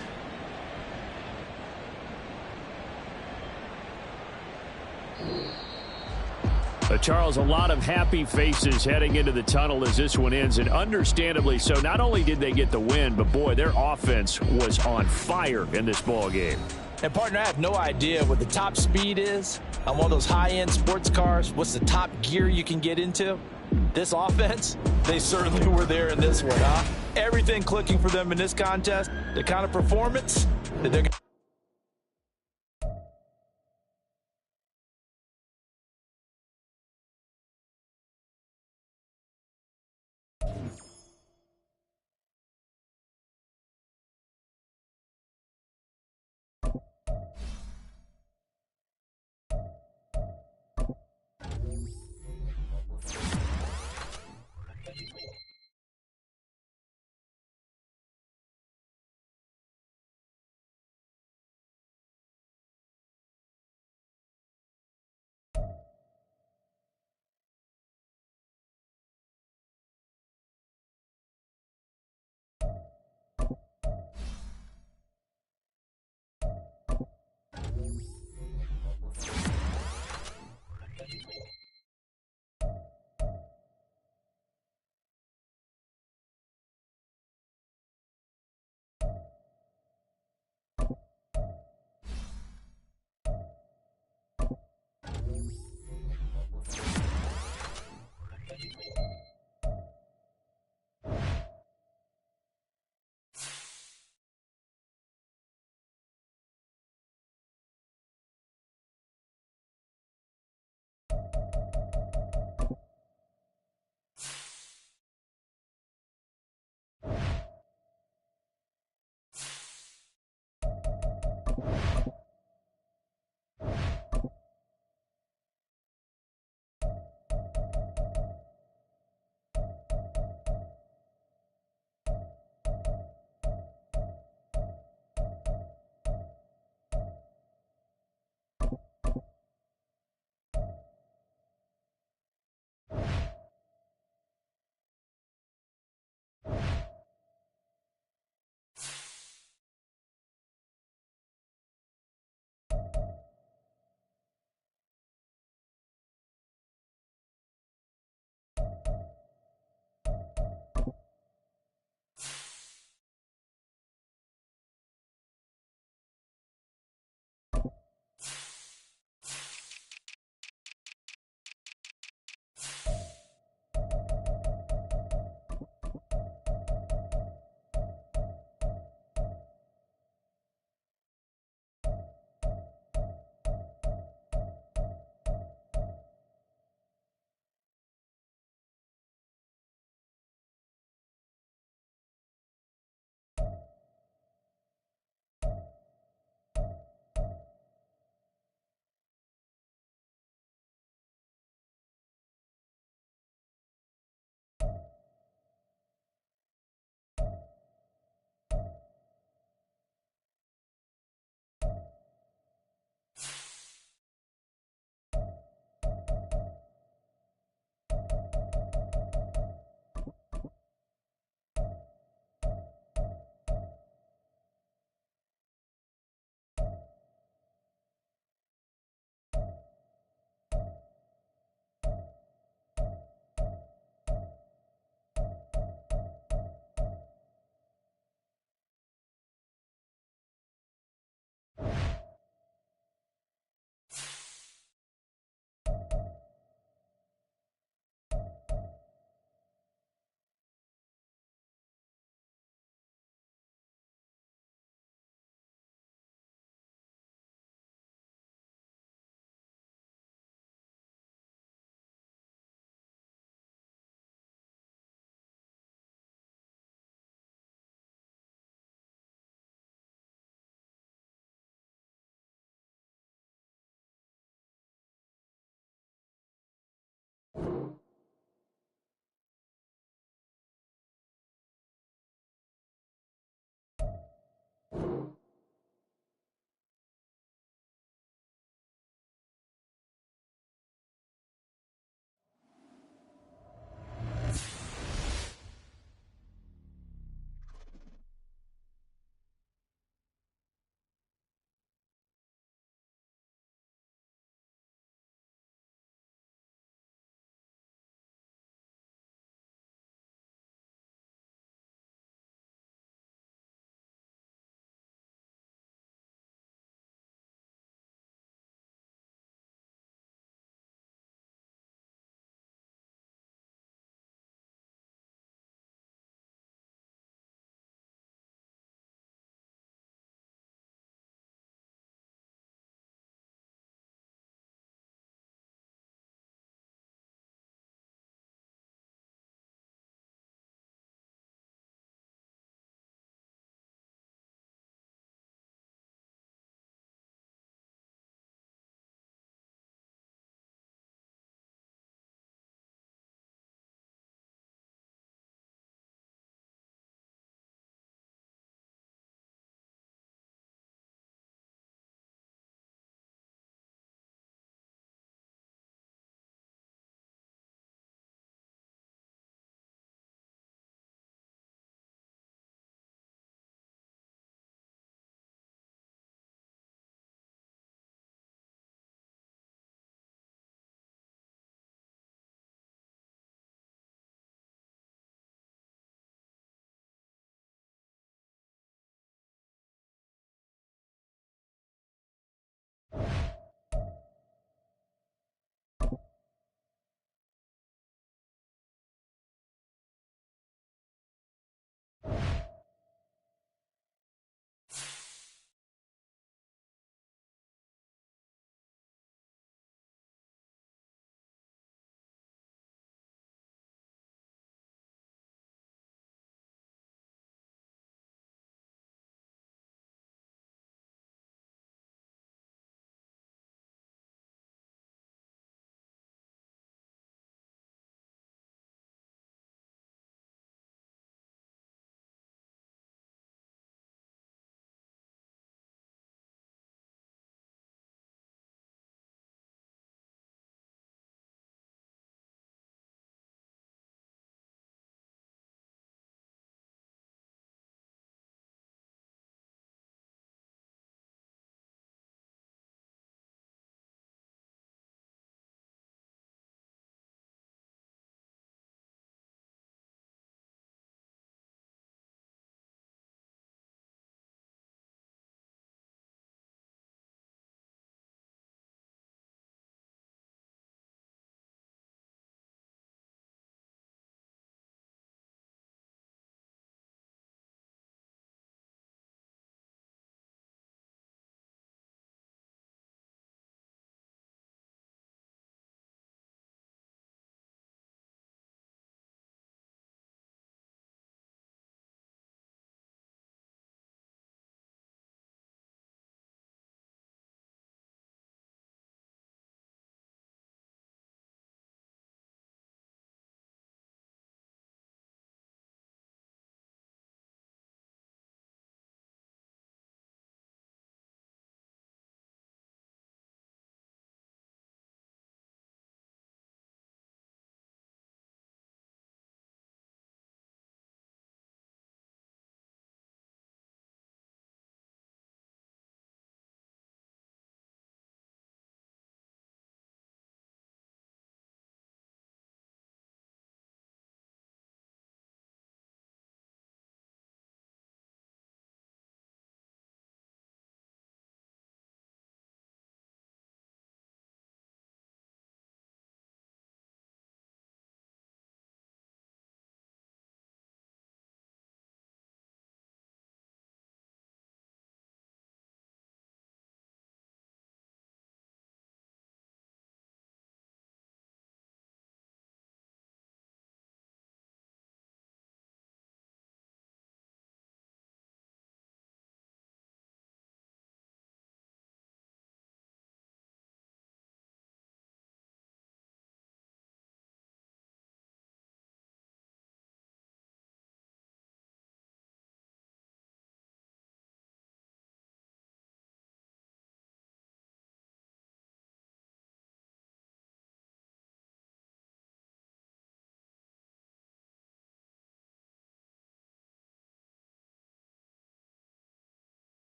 Charles, a lot of happy faces heading into the tunnel as this one ends, and understandably so. Not only did they get the win, but boy, their offense was on fire in this ball game. And partner, I have no idea what the top speed is on one of those high-end sports cars. What's the top gear you can get into? This offense, they certainly were there in this one, huh? Everything clicking for them in this contest, the kind of performance that they're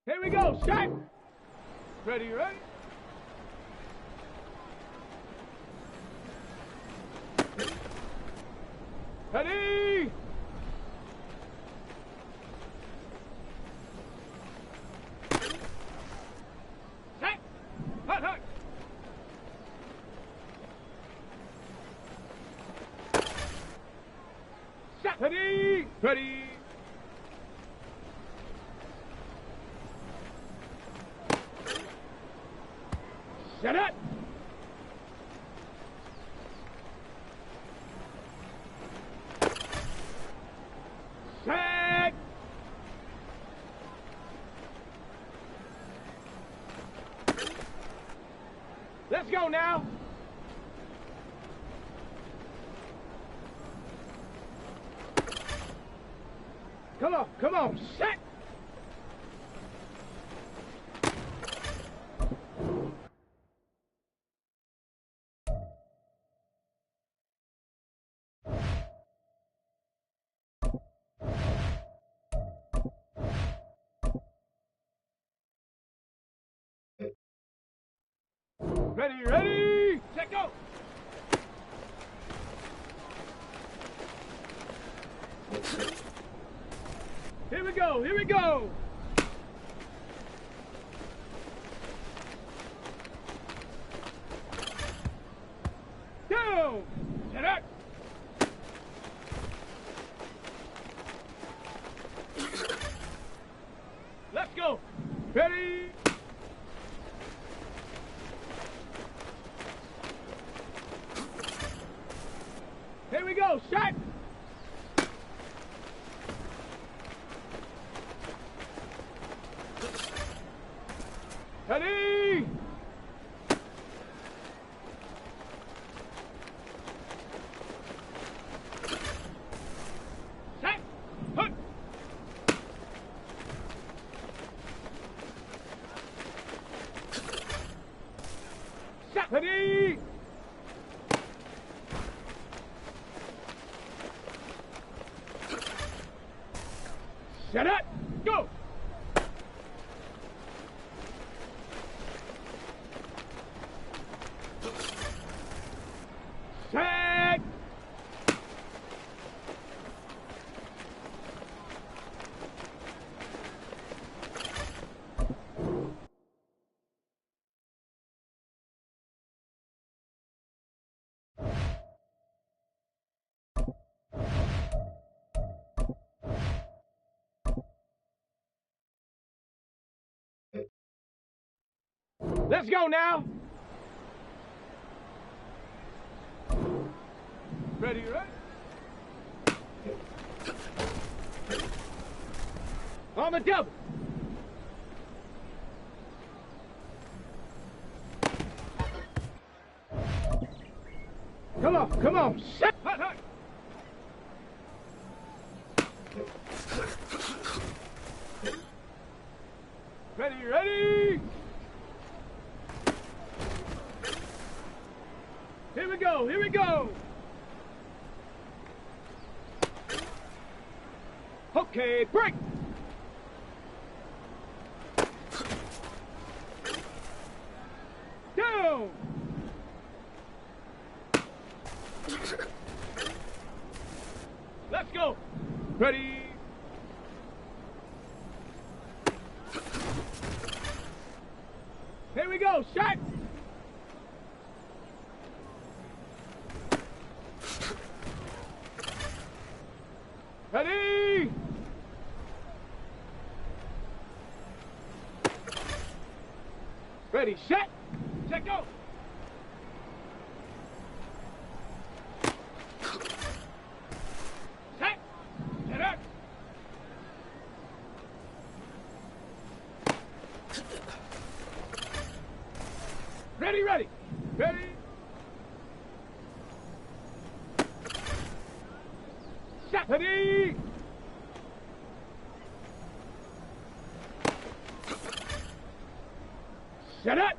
Here we go, start. Ready, ready. Ready. Set. Hut, hut. Set. Ready. Ready. Set it. Set. Let's go now. Come on, set. Ready, ready, set, go! Here we go, here we go! Down! Set up! Let's go! Ready! Here we go, set! Ready! Set! Hut! Set! Ready! Set it! Go! Set! Let's go now. Ready, ready? On the double. Come on, set. Hut, hut. Ready, ready? Here we go, here we go! Okay, break! Down! Let's go! Ready? Here we go, shot! Ready? Ready, set, go. Set up. Ready, ready. Set. Ready. Set up.